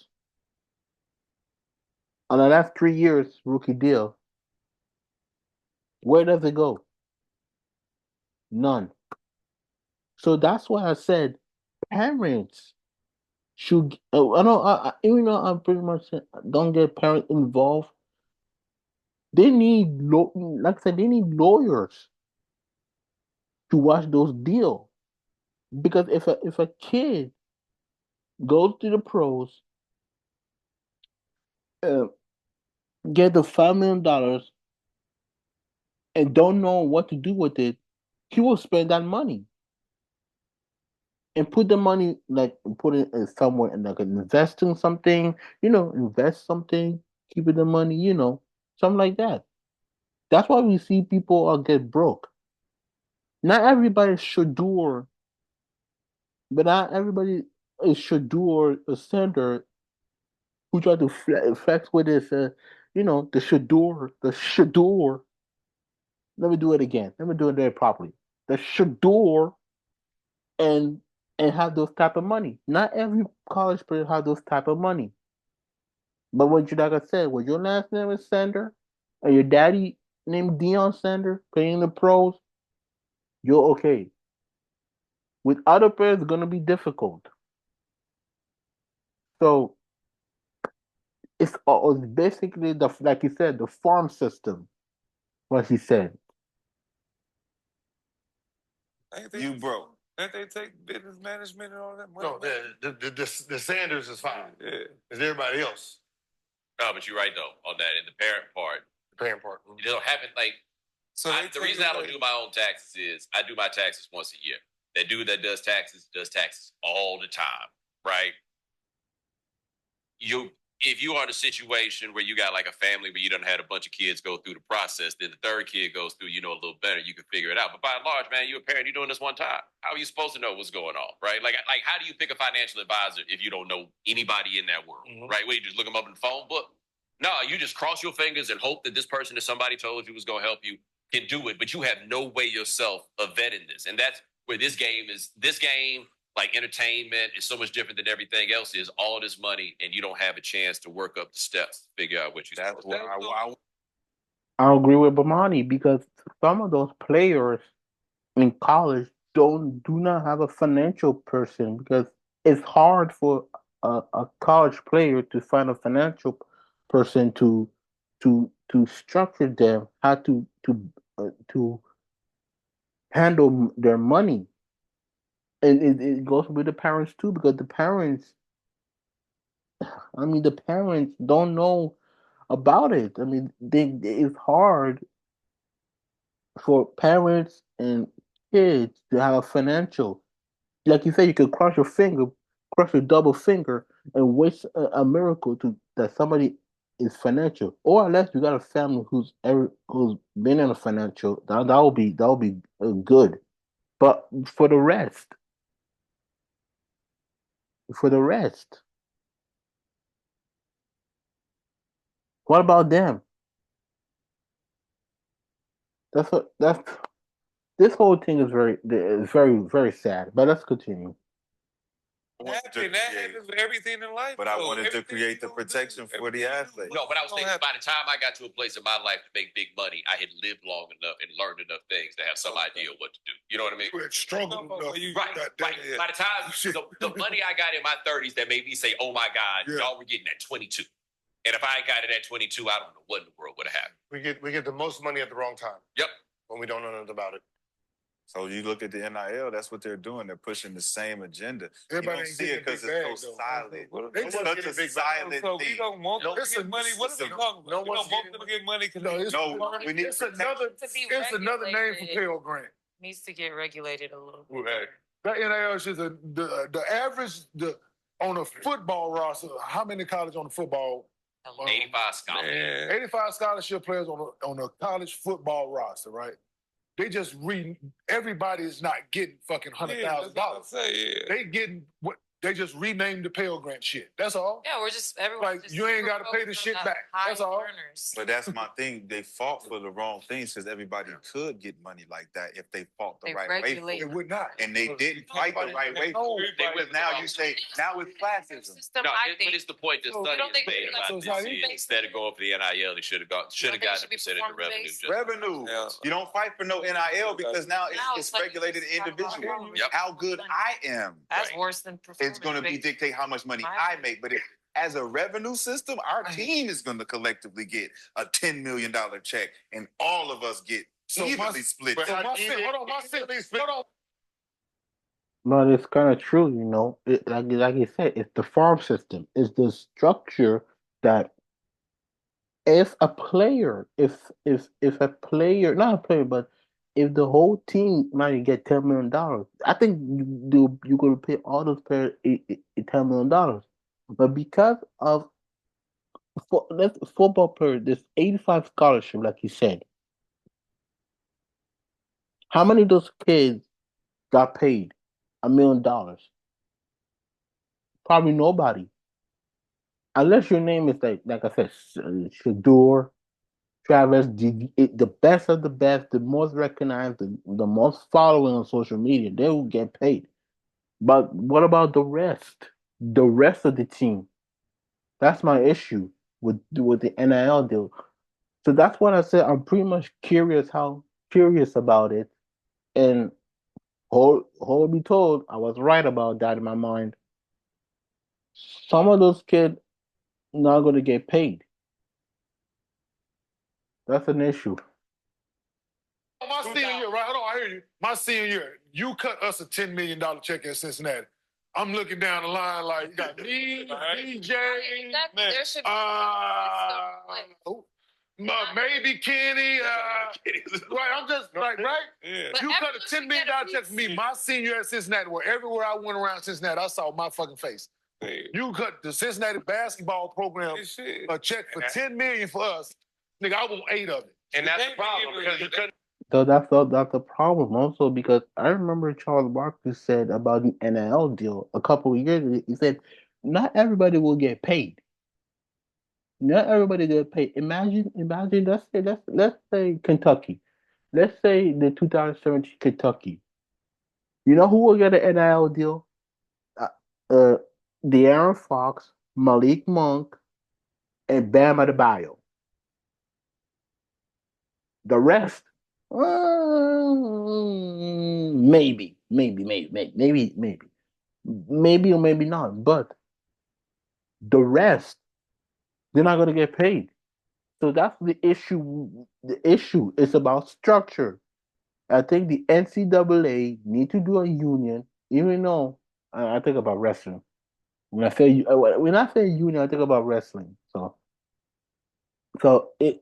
the last 3 years rookie deal. Where does it go? None. So that's why I said parents should. I know. Even though I'm pretty much don't get parents involved. They need like I said, they need lawyers to watch those deals. Because if a kid goes to the pros, get the $5 million and don't know what to do with it, he will spend that money and put the money put it in somewhere and invest in something, invest something, keep it the money, something like that. That's why we see people get broke. Not everybody should do, but not everybody is should do or a sender who try to flex with this, the shadur. Let me do it again. Let me do it very properly. The shadur and have those type of money. Not every college player have those type of money. But what you like I said, when your last name is Sander and your daddy named Deion Sander playing the pros, you're okay. With other players, it's gonna be difficult. So it's basically like you said, the farm system. What he said. You broke. Don't they take business management and all that? No, the Sanders is fine. Yeah. It's everybody else. No, but you're right though on that. In the parent part, The parent part. it don't happen like. So The reason I don't do my own taxes is I do my taxes once a year. That dude that does taxes all the time, right? If you are in a situation where you got like a family where you done had a bunch of kids go through the process, then the third kid goes through, a little better, you can figure it out. But by and large, man, you're a parent, you're doing this one time. How are you supposed to know what's going on, right? Like how do you pick a financial advisor if you don't know anybody in that world, right? Where you just look them up in the phone book? No, you just cross your fingers and hope that this person that somebody told you was going to help you can do it, but you have no way yourself of vetting this. And that's where this game, like entertainment, is so much different than everything else is. All this money, and you don't have a chance to work up the steps to figure out what you're supposed to do. I agree with Bomani because some of those players in college do not have a financial person because it's hard for a college player to find a financial person to structure them how to handle their money. And it goes with the parents too because the parents don't know about it. I mean, it's hard for parents and kids to have a financial. Like you said, you could cross your double finger, and wish a miracle to that somebody is financial. Or unless you got a family who's been in a financial, that will be good. But for the rest, what about them? That's this whole thing is very sad. But let's continue. That happens with everything in life. But I wanted to create the protection for the athlete. No, but I was thinking by the time I got to a place in my life to make big money, I had lived long enough and learned enough things to have some idea of what to do. You know what I mean? You had struggled enough. Right. By the time the money I got in my 30s that made me say, "Oh my God, y'all were getting at 22." And if I had got it at 22, I don't know what in the world would have happened. We get the most money at the wrong time. Yep. When we don't know nothing about it. So you look at the NIL, that's what they're doing. They're pushing the same agenda. Everybody you don't ain't see it because it's so silent. It's such a silent So thing. we don't want them to get money. What are we talking about? We don't want them to get money because we need it's another name for Pell Grant. Needs to get regulated a little bit. Hey. That NIL is just the average on a football roster. How many college on the football? 85 scholarships. 85 scholarship players on a college football roster, right? They just everybody is not getting fucking $100,000. They getting what they just renamed the Pell Grant shit. That's all. Yeah, we're just everyone. Like you ain't got to pay the shit back. That's all. Earners. But that's my thing. They fought for the wrong things because everybody could get money like that if they fought the right way. It would not. And they didn't fight the right way. Now you say now it's classism. No, but it's the point that Sonny has made about this. Instead of going for the NIL, they should have gotten a percentage of revenue. Revenue. You don't fight for no NIL because now it's regulated individual. How good I am. That's worse than it's going to be dictate how much money I make. But as a revenue system, our team is going to collectively get a $10 million check, and all of us get evenly split. Hold on. But it's kind of true, like you said, it's the farm system. It's the structure that if a player, not a player, but if the whole team might get $10 million, I think you're going to pay all those players $10 million. But because of football players, there's 85 scholarship, like you said. How many of those kids got paid $1 million? Probably nobody. Unless your name is like I said, Shador, Travis, the best of the best, the most recognized, the most following on social media, they will get paid. But what about the rest? The rest of the team? That's my issue with the NIL deal. So that's what I said. I'm pretty much curious about it. And hold be told, I was right about that in my mind. Some of those kids not going to get paid. That's an issue. My senior year, right? Hold on, I hear you. My senior year, you cut us a $10 million check at Cincinnati. I'm looking down the line like you got me, DJ. There should be maybe Kenny. Right, I'm just like, right? Yeah. But You cut a everyone $10 should million get a check for me, piece. my senior year at Cincinnati, where everywhere I went around Cincinnati, I saw my fucking face. Hey. You cut the Cincinnati basketball program a check for $10 million for us. Nigga, I want 8 of it. And that's the problem because you couldn't. So that's the problem also because I remember Charles Barkley said about the NIL deal a couple of years ago. He said, not everybody will get paid. Not everybody get paid. Imagine. Let's say Kentucky. Let's say the 2017 Kentucky. You know who will get an NIL deal? Uh, uh De'Aaron Fox, Malik Monk, and Bam Adebayo. The rest, maybe or maybe not. But the rest, they're not gonna get paid. So that's the issue. The issue is about structure. I think the NCAA need to do a union, even though I think about wrestling. When I say union, I think about wrestling.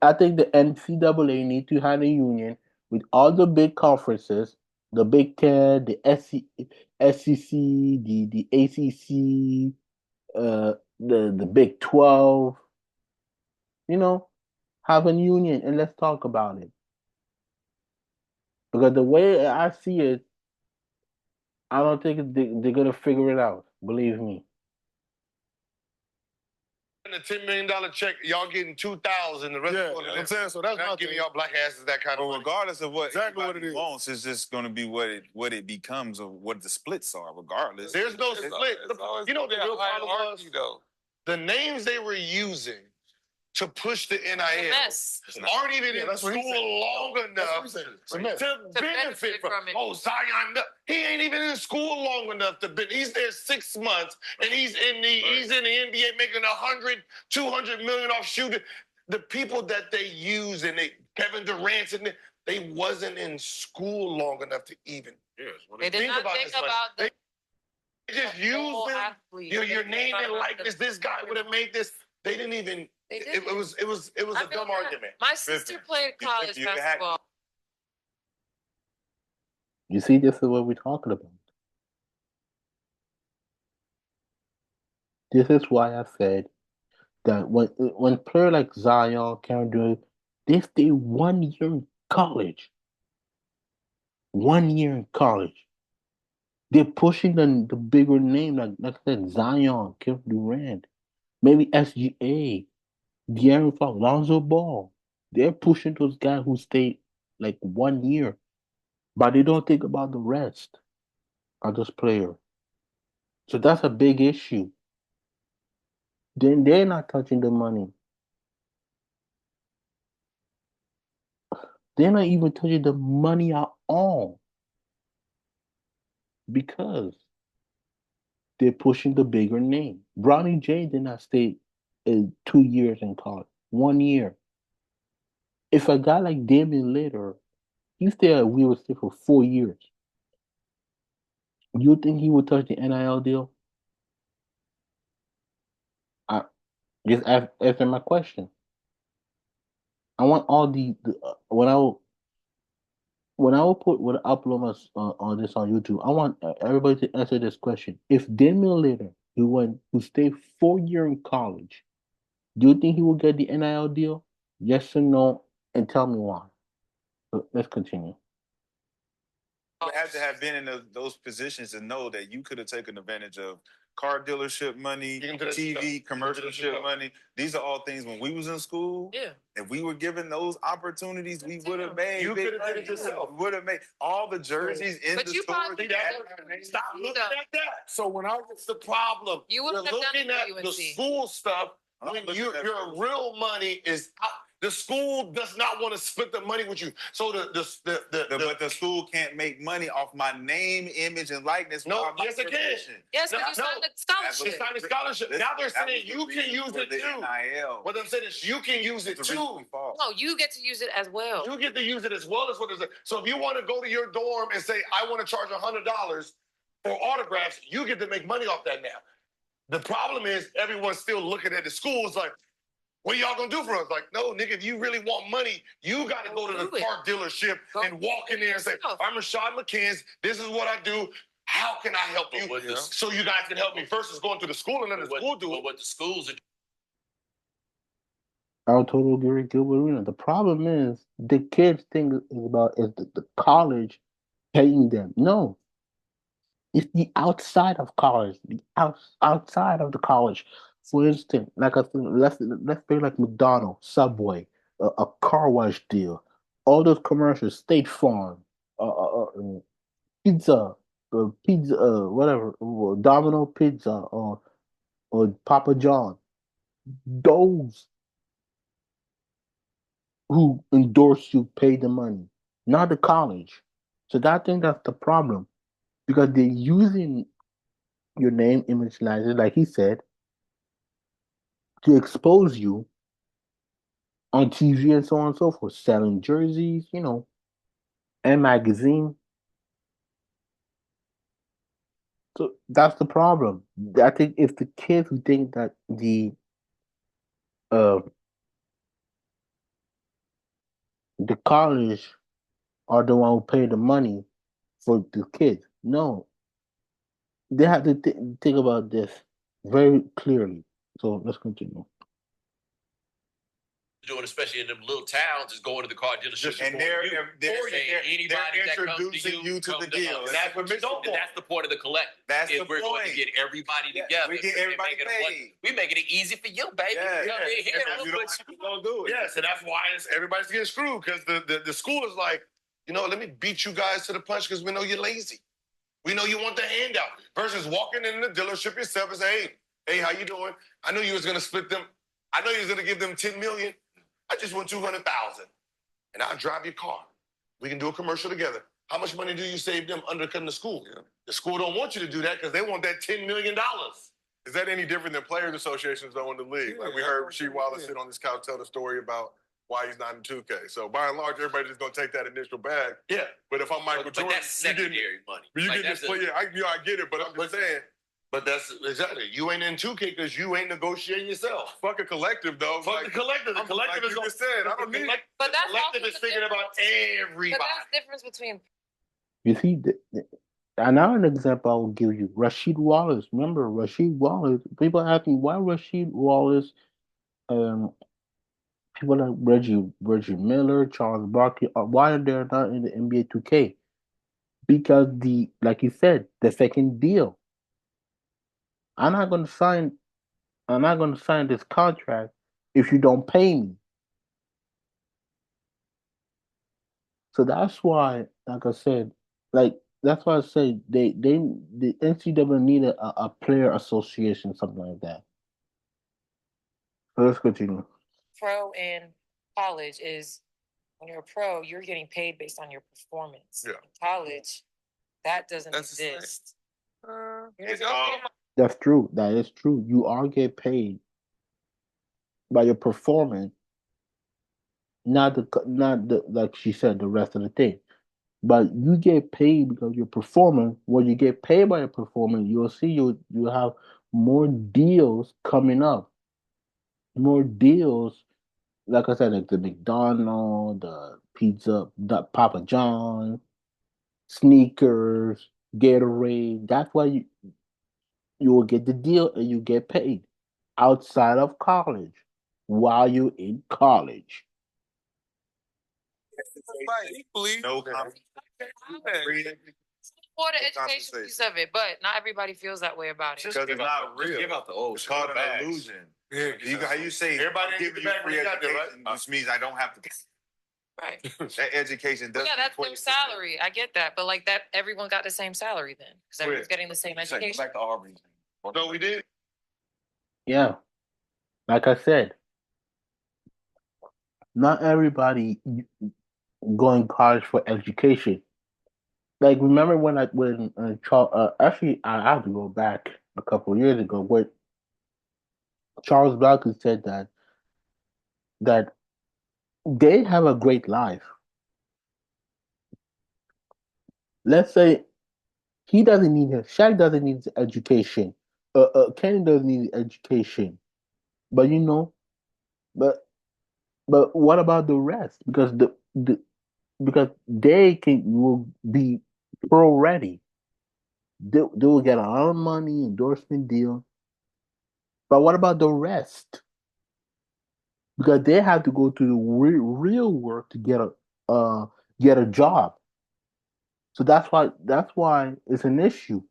I think the NCAA need to have a union with all the big conferences, the Big Ten, the SEC, the ACC, the Big 12. You know, have a union and let's talk about it. Because the way I see it, I don't think they're gonna figure it out. Believe me. A $10 million check, y'all getting 2,000. The rest Yeah, of you know what I'm saying? So that's not my giving thing. y'all black asses that kind of But money. regardless of what Exactly what it everybody is. wants, it's just going to be what it becomes of what the splits are. Regardless, There's no split. You know what the real problem was? Though. The names they were using to push the NIL Mess. aren't even in that's what he school said. long enough It's a mess. to benefit from it. Oh, Zion, he ain't even in school long enough to benefit. He's there 6 months, and he's in the NBA making 100, 200 million off shooting. The people that they use and Kevin Durant and they wasn't in school long enough to even. They did not think about the They just use whole them. athlete. Your name and likeness. This guy would have made this. They didn't even. It was a dumb argument. My sister played college basketball. You see, this is what we're talking about. This is why I said that when player like Zion can do it, they stay 1 year in college. 1 year in college. They're pushing the bigger name like I said, Zion, Kevin Durant, maybe SGA, De'Aaron Fox, Lonzo Ball. They're pushing those guys who stay like 1 year, but they don't think about the rest of those players. So that's a big issue. Then they're not touching the money. They're not even touching the money at all because they're pushing the bigger name. Bronny James did not stay 2 years in college, 1 year. If a guy like Damian Lillard, he stayed at Weaver State for 4 years. You think he would touch the NIL deal? I just answer my question. I want all when I will upload on this on YouTube, I want everybody to answer this question. If Damian Lillard, who stayed 4 years in college, do you think he will get the NIL deal? Yes or no, and tell me why. So let's continue. You have to have been in those positions to know that you could have taken advantage of car dealership money, TV, commercialship money. These are all things when we was in school. Yeah. If we were given those opportunities, we would have made. You could have did it yourself. Would have made all the jerseys in But the you store. probably Stop looking at that. So when that's the problem. You wouldn't You're have done looking it at for the UNC. school stuff when your real money is out. The school does not want to split the money with you. So but the school can't make money off my name, image, and likeness. No, yes, it can. Yes, but you signed a scholarship. It's not a scholarship. Now they're saying you can use it too. NIL. What I'm saying is you can use it too. No, you get to use it as well. You get to use it as well as what is it. So if you want to go to your dorm and say, I want to charge $100 for autographs, you get to make money off that now. The problem is everyone's still looking at the schools like, What y'all gonna do for us? Like, no, nigga, if you really want money, you got to go to the car dealership and walk in there and say, I'm Rashad McCants. This is what I do. How can I help you? So you guys can help me versus going to the school and letting the school do it. What the schools are I totally agree with Gilbert Arenas. The problem is the kids think is the college paying them. No, it's the outside of college, outside of the college. For instance, like I said, let's say like McDonald's, Subway, a car wash deal, all those commercials, State Farm, pizza, whatever, Domino Pizza, or Papa John. Those who endorse you pay the money, not the college. So I think that's the problem because they're using your name, image, license, like he said, to expose you on TV and so on and so forth, selling jerseys, and magazine. So that's the problem. I think if the kids who think that uh the college are the one who pay the money for the kids, no, they have to think about this very clearly. So let's continue. doing, especially in them little towns, is going to the car dealership. And they're introducing you to the deal. That's the point of the collective. That's the we're going to get everybody together. We get everybody paid. We making it easy for you, baby. Don't do it. Yes, and that's why everybody's getting screwed because the school is like, let me beat you guys to the punch because we know you're lazy. We know you want the handout versus walking in the dealership yourself and say, hey, how you doing? I knew you was going to split them. I know you was going to give them $10 million. I just want $200,000, and I'll drive your car. We can do a commercial together. How much money do you save them undercutting the school? Yeah. The school don't want you to do that because they want that $10 million. Is that any different than players' associations though in the league? Yeah, like we heard Rasheed Wallace sit on this couch tell the story about why he's not in 2K. So by and large, everybody's just gonna take that initial bag. Yeah. But if I'm Michael Jordan, that's secondary money. But you get this play. I get it, but I'm just saying. But that's exactly. You ain't in 2K because you ain't negotiating yourself. Fuck a collective, though. Fuck the collective. The collective is you just said. I don't need. But that's collective is thinking about everybody. But that's the difference between. You see, another example I will give you: Rasheed Wallace. Remember Rasheed Wallace? People ask me why Rasheed Wallace. People like Reggie Miller, Charles Barkley, why are they not in the NBA 2K? Because like you said, the second deal. I'm not gonna sign this contract if you don't pay me. So that's why, like I said, that's why I say the NCAA need a player association, something like that. So let's continue. Pro in college is when you're a pro, you're getting paid based on your performance. Yeah. In college, that doesn't exist. That's true. That is true. You are get paid by your performance, not the like she said, the rest of the thing. But you get paid because you're performing. When you get paid by your performance, you'll see you have more deals coming up. More deals, like I said, like the McDonald's, the pizza, the Papa John, sneakers, Gatorade. That's why you will get the deal and you get paid outside of college while you're in college. No For the education piece of it, but not everybody feels that way about it. Because it's not real. Give out the old. It's called an illusion. Yeah, How you say everybody give you free education, which means I don't have to. Right. That education doesn't. Yeah, that's their salary. I get that, but like that, everyone got the same salary then because everyone's getting the same education. Back to Aubrey. No, we did. Yeah, like I said, not everybody going college for education. Like remember when actually I have to go back a couple of years ago where Charles Barkley said that they have a great life. Let's say he doesn't need it. Shaq doesn't need education. Kenny doesn't need education. But But what about the rest? Because they will be pro ready. They will get a lot of money, endorsement deal. But what about the rest? Because they have to go to the real work to get a job. So that's why it's an issue.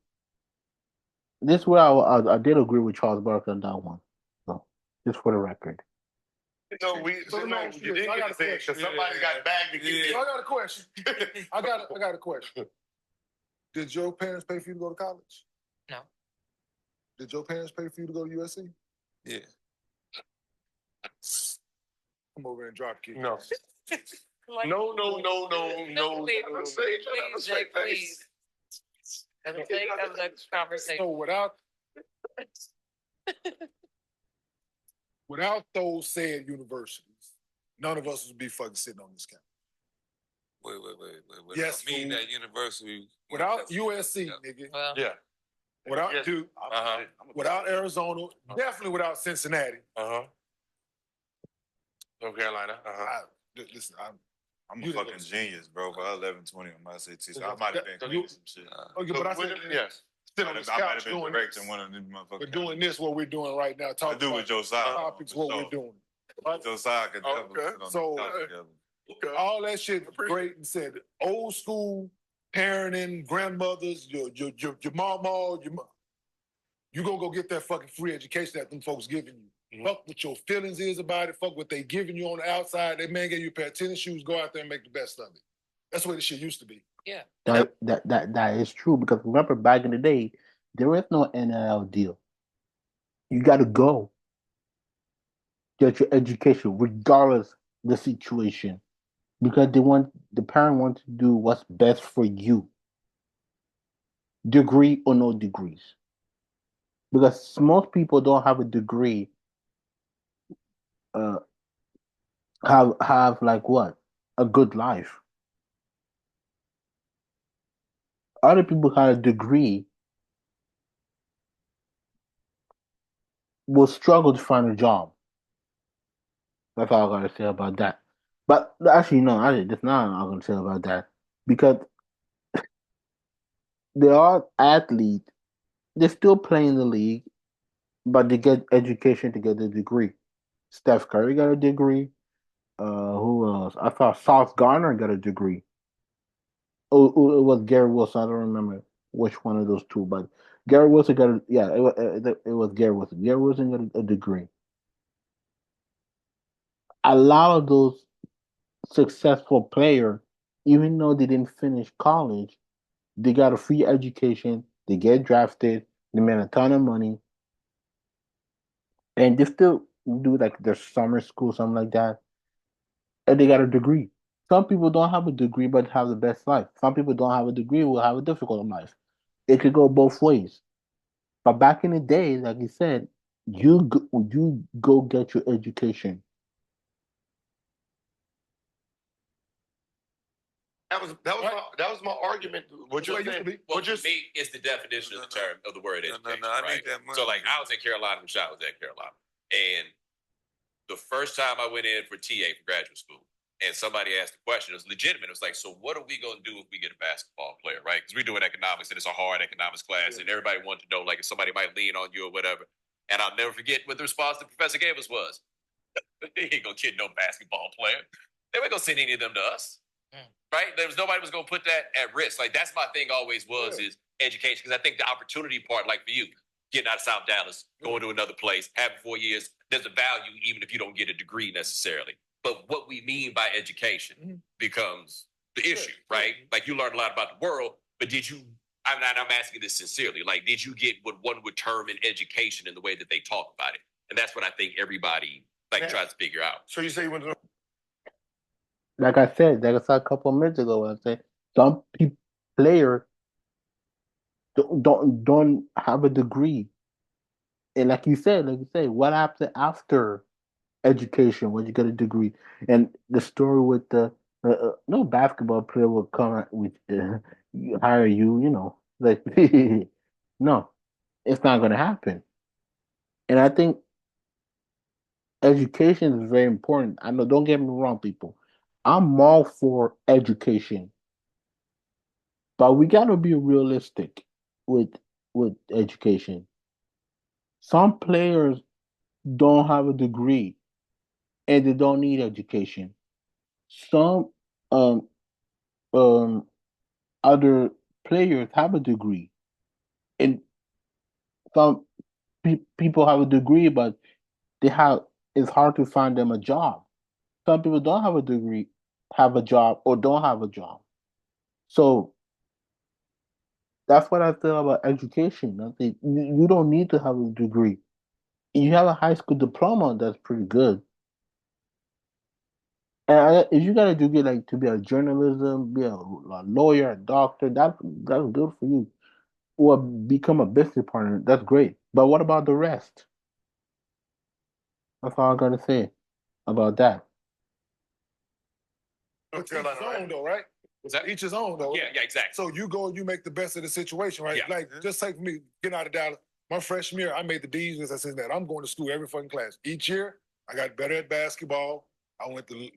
This is where I did agree with Charles Barkley on that one. So just for the record. No, you didn't get to say it because somebody got bagged to get I got a question. I got a question. Did your parents pay for you to go to college? No. Did your parents pay for you to go to USC? Yeah. Come over and drop kick. No. Like, No. Please, Jake, please. For the sake of the conversation. So without those said universities, none of us would be fucking sitting on this couch. Wait. Yes, I mean fool. that university. Without USC, nigga. Well, Yeah. Without Duke. Without Arizona. Definitely without Cincinnati. North Carolina. Listen, I'm a You fucking didn't- genius, bro. For 11-20 on my SAT, so I might have been So cleaning some shit. Okay, but I said, Yes. sit on this I might couch have been doing directing this. one of them motherfuckers. We're doing this, what we're doing right now. I Talk do about with Josiah. topics, for what sure. we're doing. Josiah could definitely Okay. sit on So- the couch together. Okay. All that shit was great and said old school parenting, grandmothers, your mama, you gonna go get that fucking free education that them folks giving you. Fuck what your feelings is about it. Fuck what they giving you on the outside. That man gave you a pair of tennis shoes. Go out there and make the best of it. That's the way this shit used to be. yeah. That is true because remember back in the day, there is no NIL deal. You got to go get your education regardless the situation because the parent wants to do what's best for you, degree or no degrees. Because most people don't have a degree, uh, have like what a good life. Other people had a degree will struggle to find a job. That's all I gotta say about that. But actually, no, that's not all I'm gonna say about that because they are athletes. They're still playing the league, but they get education to get a degree. Steph Curry got a degree. Who else? I thought Sauce Garner got a degree. Oh, it was Gary Wilson. I don't remember which one of those two, but Gary Wilson got a yeah. It was Gary Wilson. Gary Wilson got a degree. A lot of those successful players, even though they didn't finish college, they got a free education. They get drafted. They made a ton of money, and they still do like their summer school, something like that, and they got a degree. Some people don't have a degree but have the best life. Some people don't have a degree will have a difficult life. It could go both ways. But back in the day, like you said, you go get your education. That was my argument. What you're saying? Well, for me, it's the definition of the term of the word education. I right? need that money. So, like, I was at Carolina when Shot was at Carolina, and the first time I went in for TA for graduate school, and somebody asked the question, it was legitimate. It was like, so what are we going to do if we get a basketball player, right? Because we're doing economics, and it's a hard economics class, and everybody wanted to know, like, if somebody might lean on you or whatever. And I'll never forget what the response the professor gave us was, they ain't going to get no basketball player. They weren't going to send any of them to us. Right? Nobody was going to put that at risk. Like, that's my thing always was is education. Because I think the opportunity part, like for you, getting out of South Dallas, going to another place, having 4 years, there's a value even if you don't get a degree necessarily. But what we mean by education becomes the issue, right? Like, you learned a lot about the world, but did you, I'm asking this sincerely, like, did you get what one would term an education in the way that they talk about it? And that's what I think everybody, like, tries to figure out. So you say you went to Like I said a couple of minutes ago, when I said some players don't have a degree, and like you said, what happened after education when you get a degree? And the story with the no basketball player will come with hire you, like no, it's not gonna happen. And I think education is very important. I know, don't get me wrong, people. I'm all for education, but we gotta be realistic with education. Some players don't have a degree and they don't need education. Some um um other players have a degree, and some people have a degree, but they have it's hard to find them a job. Some people don't have a degree, have a job, or don't have a job. So that's what I feel about education. I think you don't need to have a degree. You have a high school diploma, that's pretty good. And if you got a degree like to be a journalism, be a lawyer, a doctor, that's good for you. Or become a business partner, that's great. But what about the rest? That's all I gotta say about that. Each his own, though, right? Each his own, though. Yeah, exactly. So you go and you make the best of the situation, right? Yeah. Like, just take me getting out of Dallas. My freshman year, I made the D's, as I said that. I'm going to school every fucking class. Each year, I got better at basketball. I went to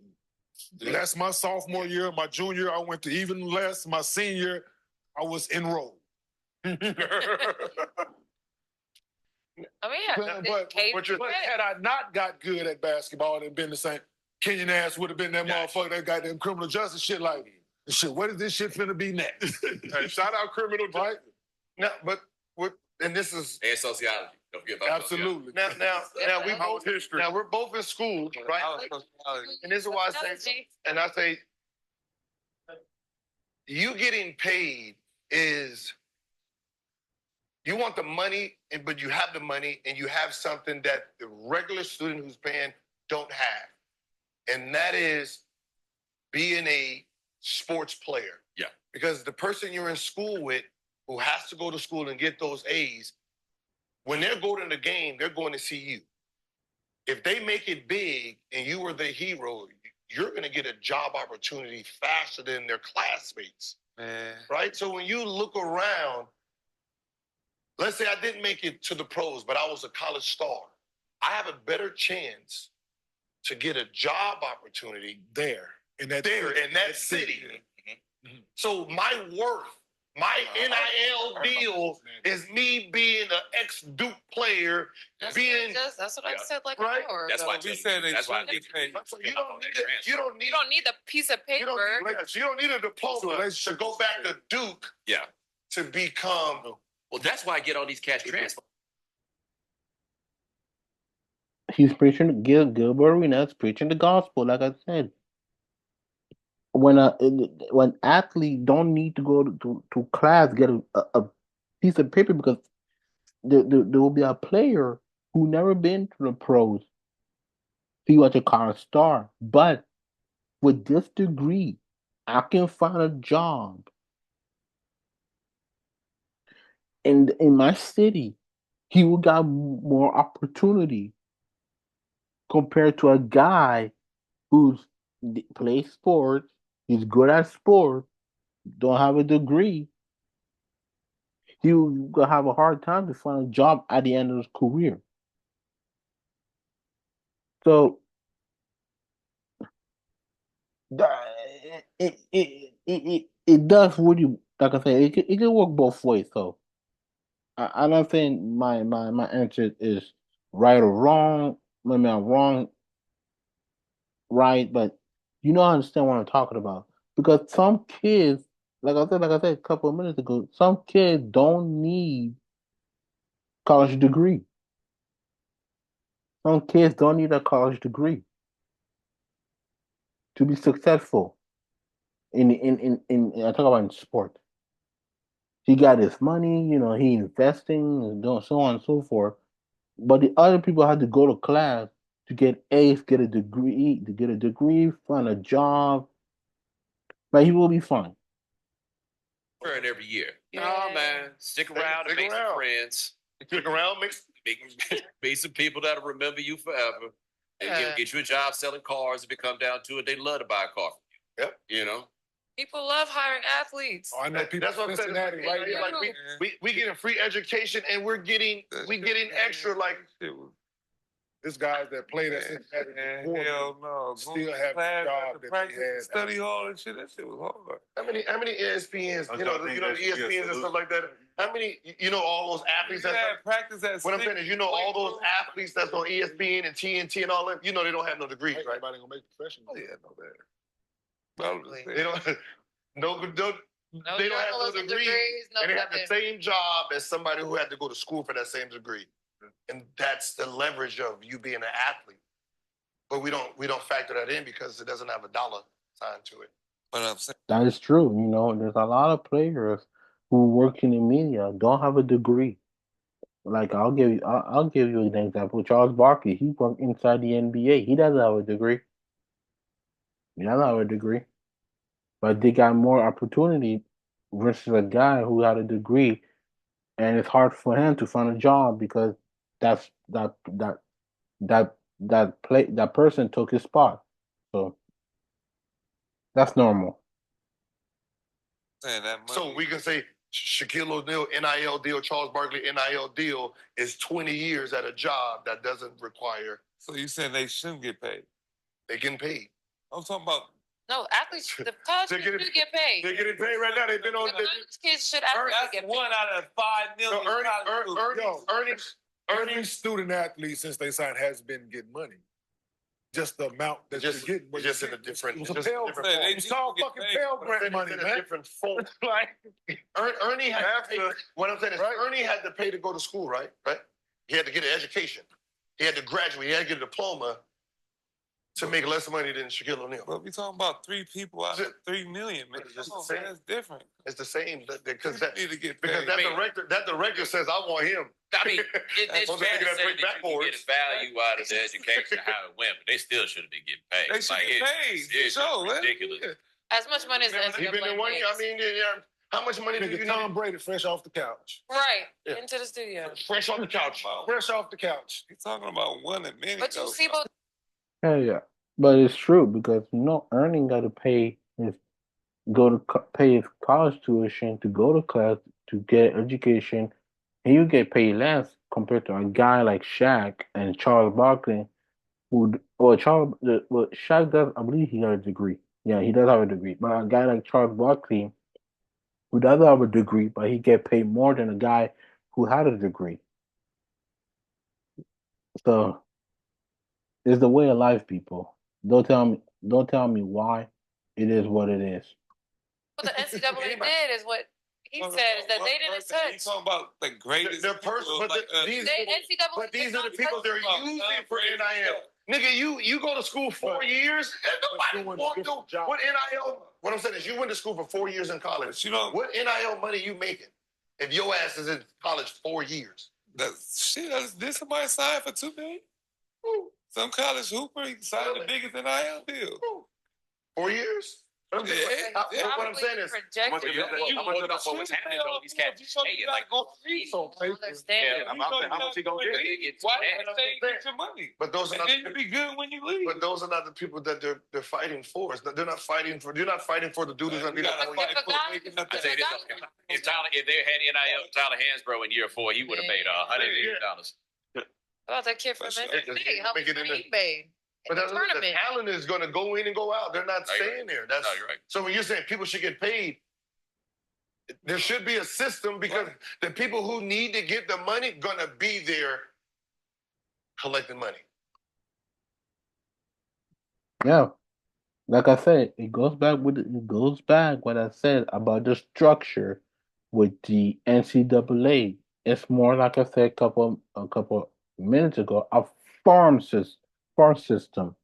less my sophomore year. My junior, I went to even less. My senior, I was enrolled. I mean, yeah. But had I not got good at basketball and been the same, Kenyon ass would have been that motherfucker that got them criminal justice shit like, shit, what is this shit finna be next? Hey, shout out criminal justice. Right? Now, but what? And this is And sociology. Don't forget about absolutely. now we both history. now we're both in school, right? And this is why I say, and I say, you getting paid is you want the money, but you have the money, and you have something that the regular student who's paying don't have, and that is being a sports player. Yeah. Because the person you're in school with, who has to go to school and get those A's, when they're going to the game, they're going to see you. If they make it big and you were the hero, you're going to get a job opportunity faster than their classmates. Man. Right? So when you look around, let's say I didn't make it to the pros, but I was a college star. I have a better chance to get a job opportunity in that city. Mm-hmm. So my worth, my NIL deal is me being an ex-Duke player, That's being that's what I said like right? an hour That's ago. why We said they that's why should get paid. So you don't need You don't need a piece of paper. you don't need a diploma to go back to Duke Yeah. to become. Well, that's why I get all these cash transfers. He's preaching Gilbert Arenas preaching the gospel, like I said. When athletes don't need to go to class, get a piece of paper, because there will be a player who never been to the pros. He was a college star, but with this degree, I can find a job in my city. He will got more opportunity compared to a guy who's plays sports. He's good at sports, don't have a degree. He will have a hard time to find a job at the end of his career. So it does really, like I said, it can work both ways. So I'm not saying my answer is right or wrong. Maybe I'm wrong, right, but I understand what I'm talking about. Because some kids, like I said a couple of minutes ago, some kids don't need college degree. Some kids don't need a college degree to be successful in I talk about in sport. He got his money, he investing and doing so on and so forth. But the other people had to go to class to get A's, to get a degree, find a job. But he will be fine. Every year. Oh man, stick around and make some friends. Stick around, meet some people that'll remember you forever. And get you a job selling cars. If it come down to it, they love to buy a car from you. Yep. People love hiring athletes. Oh, I know people. That's what I'm saying. We getting free education, and we're getting extra like. This guys that play that hell no. still have the job that they had. Study hall and shit. That shit was hard. How many ESPNs, the ESPNs and stuff like that? How many, all those athletes that practice at what I'm saying is, all those athletes that's on ESPN and TNT and all that, they don't have no degrees, right? Everybody gonna make professional. Oh, yeah, no that. They don't, they don't have no degrees, and they have the same job as somebody who had to go to school for that same degree. And that's the leverage of you being an athlete. But we don't factor that in because it doesn't have a dollar sign to it. But I'm saying That is true. There's a lot of players who work in the media don't have a degree. Like I'll give you an example. Charles Barkley, he worked inside the NBA. He doesn't have a degree. He doesn't have a degree. But they got more opportunity versus a guy who had a degree, and it's hard for him to find a job because that person took his spot. So that's normal. So we can say Shaquille O'Neal NIL deal, Charles Barkley NIL deal is 20 years at a job that doesn't require. So you saying they shouldn't get paid? They getting paid. I'm talking about. No, athletes, the college kids do get paid. They're getting paid right now. They've been on. The college kids should actually get paid. 1 out of 5 million. Every student athlete since they signed has been getting money. Just the amount that you're getting. It's just in a different. It's all fucking Pell Grant money, in man. a different form. Ernie had to pay. What I'm saying is, Ernie had to pay to go to school, right? Right. He had to get an education. He had to graduate. He had to get a diploma to make less money than Shaquille O'Neal. But we talking about 3 people out of 3 million, man. That's different. It's the same because need to get because paid. that director says I want him. I mean, it's fair to say that you can get value out of the education, how it went, but they still shouldn't be getting paid. They should get paid. It's ridiculous. As much money as the He been in 1 year. I mean, how much money do you Tom Brady fresh off the couch? Right. Into the studio. Fresh off the couch. Fresh off the couch. You're talking about 1 a minute. But you see both. Yeah. But it's true because Ernie got to pay his college tuition to go to class to get education, and you get paid less compared to a guy like Shaq and Charles Barkley, Shaq does, I believe he got a degree. Yeah, he does have a degree. But a guy like Charles Barkley, who doesn't have a degree, but he get paid more than a guy who had a degree. So it's the way of life, people. Don't tell me why. It is what it is. What the NCAA did is what he said is that they didn't touch. He's talking about the greatest. These are the people they're using for NIL. Nigga, you go to school 4 years and nobody what NIL. What I'm saying is you went to school for 4 years in college. What NIL money you making if your ass is in college 4 years? Did somebody sign for $2 million? Some college hooper signed the biggest NIL deal. 4 years? What I'm saying is, how much happening to these cats? Hey, like, how much he gonna get? Why did they get your money? But those are not. Then you be good when you leave. But those are not the people that they're fighting for. They're not fighting for. You're not fighting for the dude who's gonna be the I say this: if they had NIL Tyler Hansbrough in year 4, he would have made $100 million. About that kid from Mississippi, how much money he made. But the talent is going to go in and go out. They're not staying there. You're right. So when you're saying people should get paid, there should be a system because the people who need to get the money going to be there collecting money. Yeah, like I said, it goes back what I said about the structure with the NCAA. It's more like I said a couple minutes ago, a farm system.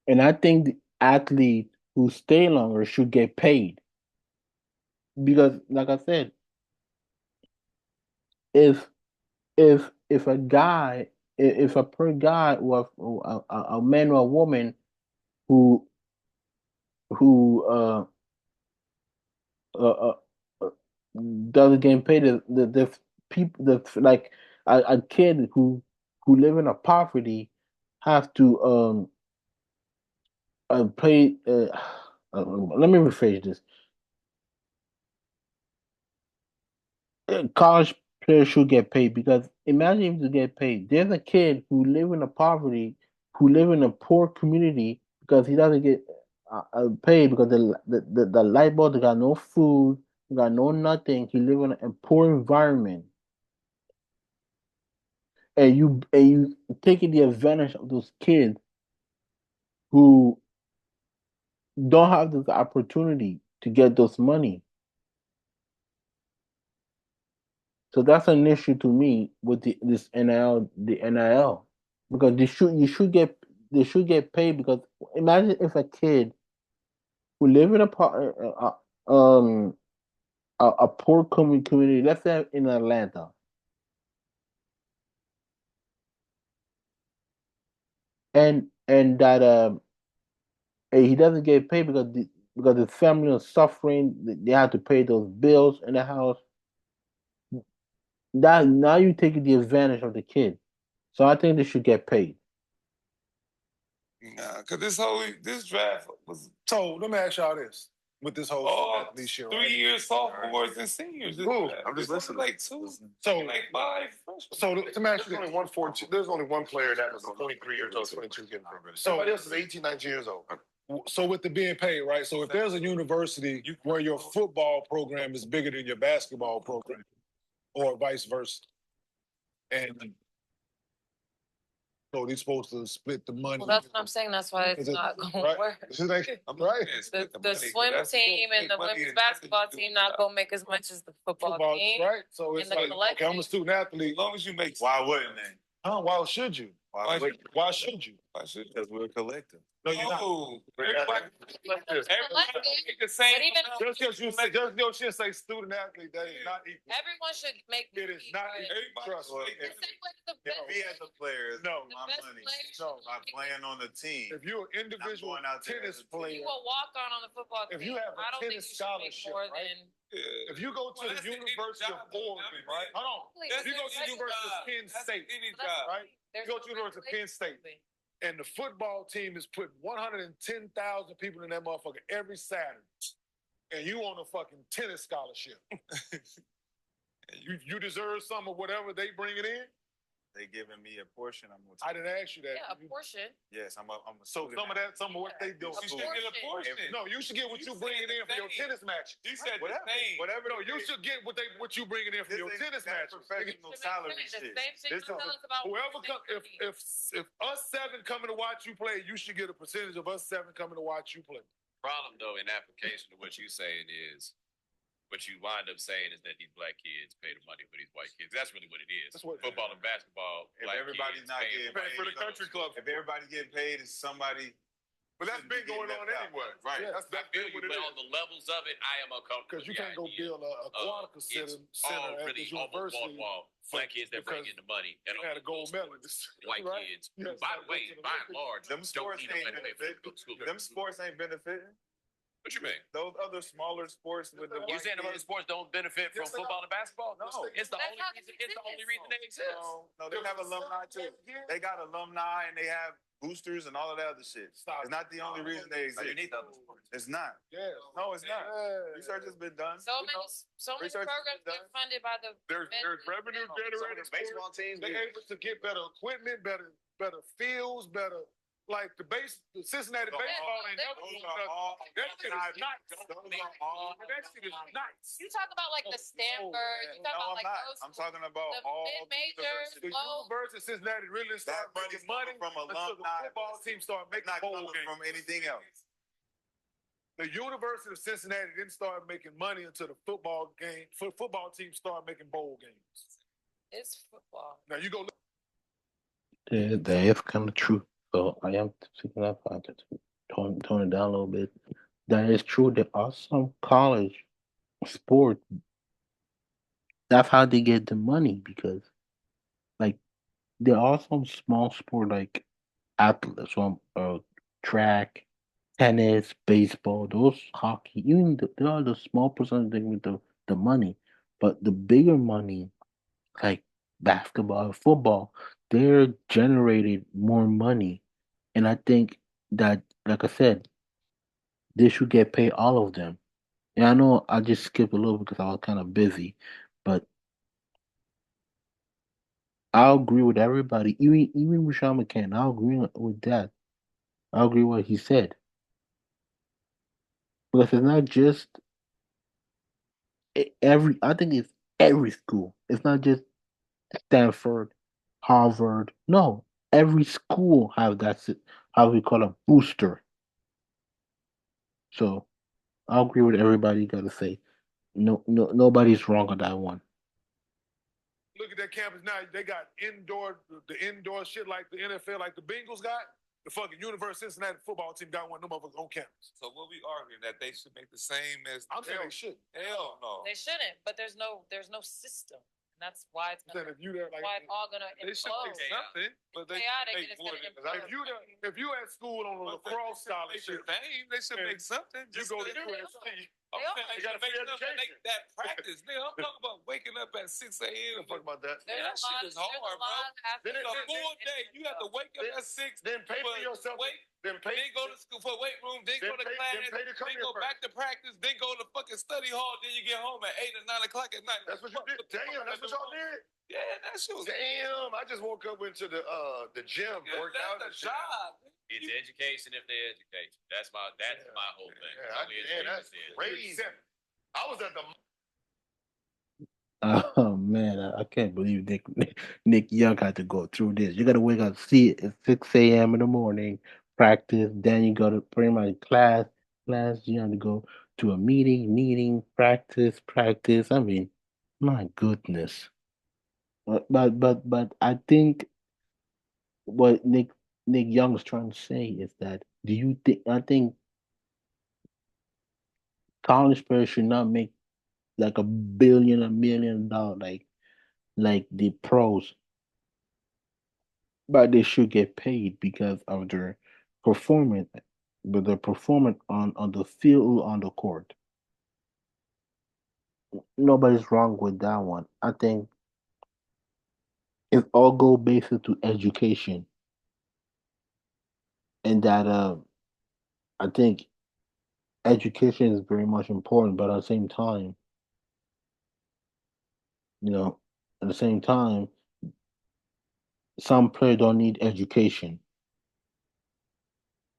And I think the athlete who stay longer should get paid. Because like I said, if a per guy or a man or a woman who doesn't get paid, the people that like a kid who live in a poverty have to pay. Let me rephrase this. College players should get paid because imagine if you get paid. There's a kid who live in a poverty, who live in a poor community because he doesn't get paid because the light bulb, they got no food, they got no nothing. He live in a poor environment, and you taking the advantage of those kids who don't have this opportunity to get those money. So that's an issue to me with this NIL, the NIL, because they should get paid because imagine if a kid who live in um a poor community, let's say in Atlanta, and that he doesn't get paid because his family is suffering, they have to pay those bills in the house. That now you taking the advantage of the kid, so I think they should get paid. Nah, because this draft was So let me ask y'all this: with this whole athlete shit, right? 3 years sophomores and seniors. I'm just listening. Like two, So like five. So let me ask you There's this. only one 14. There's only one player that was 23 years old, 22 getting paid. So everybody else is 18, 19 years old. So with the being paid, right? So if there's a university where your football program is bigger than your basketball program, or vice versa, and so they're supposed to split the money. Well, that's what I'm saying. That's why it's not going to work. Right. The swim team and the women's basketball team not going to make as much as the football team. Right. So it's and the like, okay, I'm a student athlete. As long as you make. Why wouldn't they? Why should you? Why should you? Because we're a collective. No, you're not. Everybody make the same. Just because you say student athlete, that is not equal. Everyone should make. It is not equal. Trust me. If we as a player, No. my money, by playing on the team. If you're an individual tennis player, You will walk on the football team. if you have a I don't think tennis you should make scholarship, more right? than. If you go to the University of Oregon, right? Hold on. If you go to the University of Penn State, right? You go to the University of Penn State, and the football team is putting 110,000 people in that motherfucker every Saturday, and you on a fucking tennis scholarship. you deserve some of whatever they bring it in. They giving me a portion. I didn't ask you that. Yeah, a portion. Yes, I'm a So some of what they do. You should get a portion. No, you should get what you bringing in for your tennis match. You said whatever. No, you should get what you bringing in for your tennis match. Professional salary shit. Whoever come, if us seven coming to watch you play, you should get a percentage of us seven coming to watch you play. Problem though, in application to what you're saying is, what you wind up saying is that these black kids pay the money for these white kids. That's really what it is. Football and basketball. If everybody's not getting paid for the country club, if everybody getting paid, it's somebody. But that's been going on anyway, right? Yeah, that's been what it is. On the levels of it, I am uncomfortable. Because you can't go build a Aquatica center at the university. Black kids that bring in the money and had a gold medalist. White kids. Yes, by the way, by and large, them sports ain't benefiting. Them sports ain't benefiting. What you mean? Those other smaller sports with the you saying the other sports don't benefit from football and basketball? No, it's the only reason. It's the only reason they exist. No, they have alumni too. They got alumni and they have boosters and all of that other shit. It's not the only reason they exist. You need the other sports. It's not. Yeah. No, it's not. Research has been done. So many programs get funded by the. There's revenue generated. Baseball teams. They're able to get better equipment, better fields, better. Like the Cincinnati baseball ain't never that shit is nice. That shit is nice. You talk about like the Stanford. You talk about like those. I'm talking about all mid-majors. The University of Cincinnati really started making money from until the football team started making bowl games. From anything else. The University of Cincinnati didn't start making money until the football team started making bowl games. It's football. Now you go. That is kind of true. So I am speaking up. I just tone it down a little bit. That is true. There are some college sport. That's how they get the money because, like, there are some small sport like athletes, some track, tennis, baseball, those hockey. Even there are the small percentage with the money, but the bigger money, like basketball, football, they're generated more money. And I think that, like I said, they should get paid all of them. And I know I just skipped a little because I was kind of busy, but I agree with everybody, even Rashawn McCann. I agree with that. I agree with what he said because it's not just every. I think it's every school. It's not just Stanford, Harvard. No, every school have that. How we call a booster. So I agree with everybody. Got to say, nobody's wrong on that one. Look at that campus now. They got the indoor shit like the NFL, like the Bengals got. The fucking University of Cincinnati football team got one of them motherfuckers on campus. So what we arguing that they should make the same as? I'm saying they should. Hell no. They shouldn't, but there's no system. And that's why it's Then if you there, like, why it's all gonna They should implode. make something, but they Chaotic, should and make it's more gonna than that. implode. if you at school on a lacrosse scholarship, They should make something. you Just go to to- UNLV. I'm They saying You they gotta should make free something education. that practice. Nigga, I'm talking about waking up at 6 a.m. Fuck about that. Yeah, that shit is hard, bro. Then It's a full day. You have to wake up at 6. Then pay for but yourself. Wait, Then pay. then go to school for weight room, then go to Then class, pay to come then here go first. back to practice, then go to fucking study hall, then you get home at 8 or 9 o'clock at night. That's what you did. Damn, that's what y'all did. Yeah, that shit was. Damn, I just woke up into the gym, Yeah, worked out. that's the job. It's education if they're education. That's my whole thing. That's crazy. I was at the. Oh man, I can't believe Nick Young had to go through this. You got to wake up, see it at 6 a.m. in the morning, practice. Then you go to pretty much class. You have to go to a meeting, practice. I mean, my goodness. But I think what Nick Young was trying to say is that do you think I think college players should not make like $1 million like the pros, but they should get paid because of their performance, but their performance on the field on the court. Nobody's wrong with that one. I think it all go based to education, and that I think education is very much important, but at the same time, you know, at the same time, some players don't need education,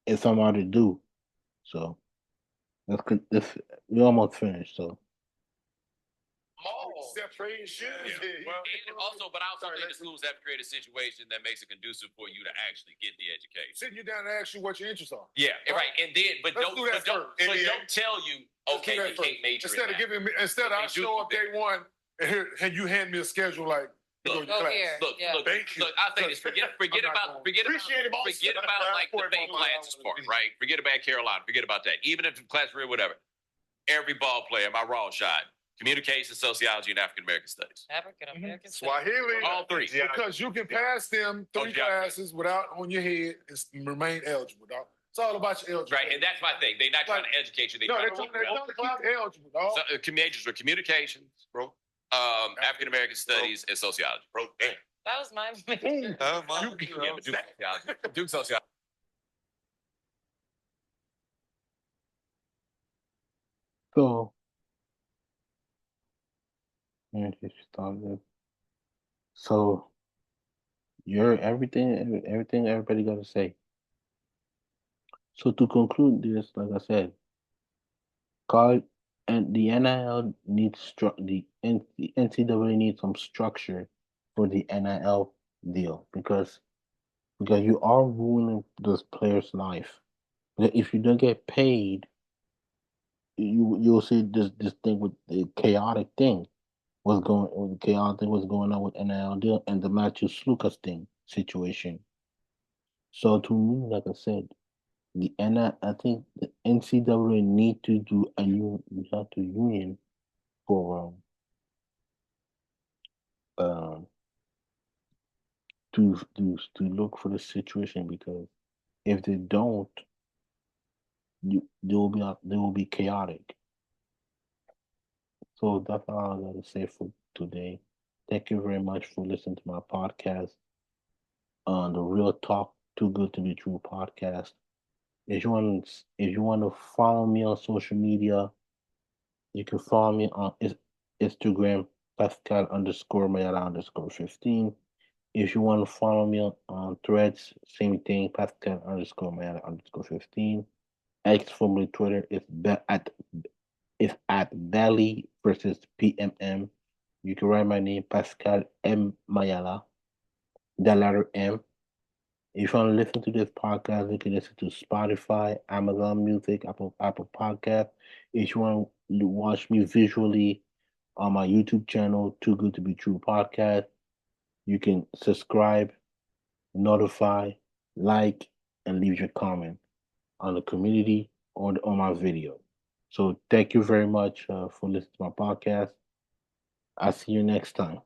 and some other do. So that's we almost finished. So Separating shoes. And also, but I also think the schools have to create a situation that makes it conducive for you to actually get the education. Sitting you down and ask you what your interests are. Yeah, right. And then, but Let's don't, do that but don't tell you, okay, you can't major Instead in of giving me, instead of I show up day one and you hand me a schedule like, Look, go to class. here. Look, Yeah. look, look, I'll say this. Forget about like the fake classes part, right? Forget about Carolina. Forget about that. Even if the class real, whatever. Every ball player, my raw shot, communication, sociology, and African American studies. African American. Swahili. All three. Because you can pass them three classes without on your head and remain eligible, dog. It's all about your eligibility. Right, and that's my thing. They're not trying to educate you. They're trying to keep you eligible, dog. So, majors were communications, Bro. African American studies, and sociology. Bro, damn. That was my. Yeah, but Duke sociology. So, yeah, just started. So, you're everything everybody got to say. So to conclude this, like I said, college and the NIL needs the NCAA needs some structure for the NIL deal because you are ruining this player's life. If you don't get paid, you'll see this thing with the chaotic thing was going on with NIL deal and the Matthew Sluka thing situation. So to me, like I said, I think the NCAA need to do a new have to union for um to look for the situation because if they don't, they will be chaotic. So that's all I gotta say for today. Thank you very much for listening to my podcast on the Real Talk Too Good to Be True podcast. If you want to follow me on social media, you can follow me on Instagram Pascal _Mayala _15. If you want to follow me on Threads, same thing, Pascal underscore man underscore 15. X formerly Twitter is at Valley versus PMM. You can write my name, Pascal M Mayala, the letter M. If you want to listen to this podcast, you can listen to Spotify, Amazon Music, Apple Podcast. If you want to watch me visually on my YouTube channel, Too Good to Be True Podcast, you can subscribe, notify, like, and leave your comment on the community or on my video. So thank you very much for listening to my podcast. I'll see you next time.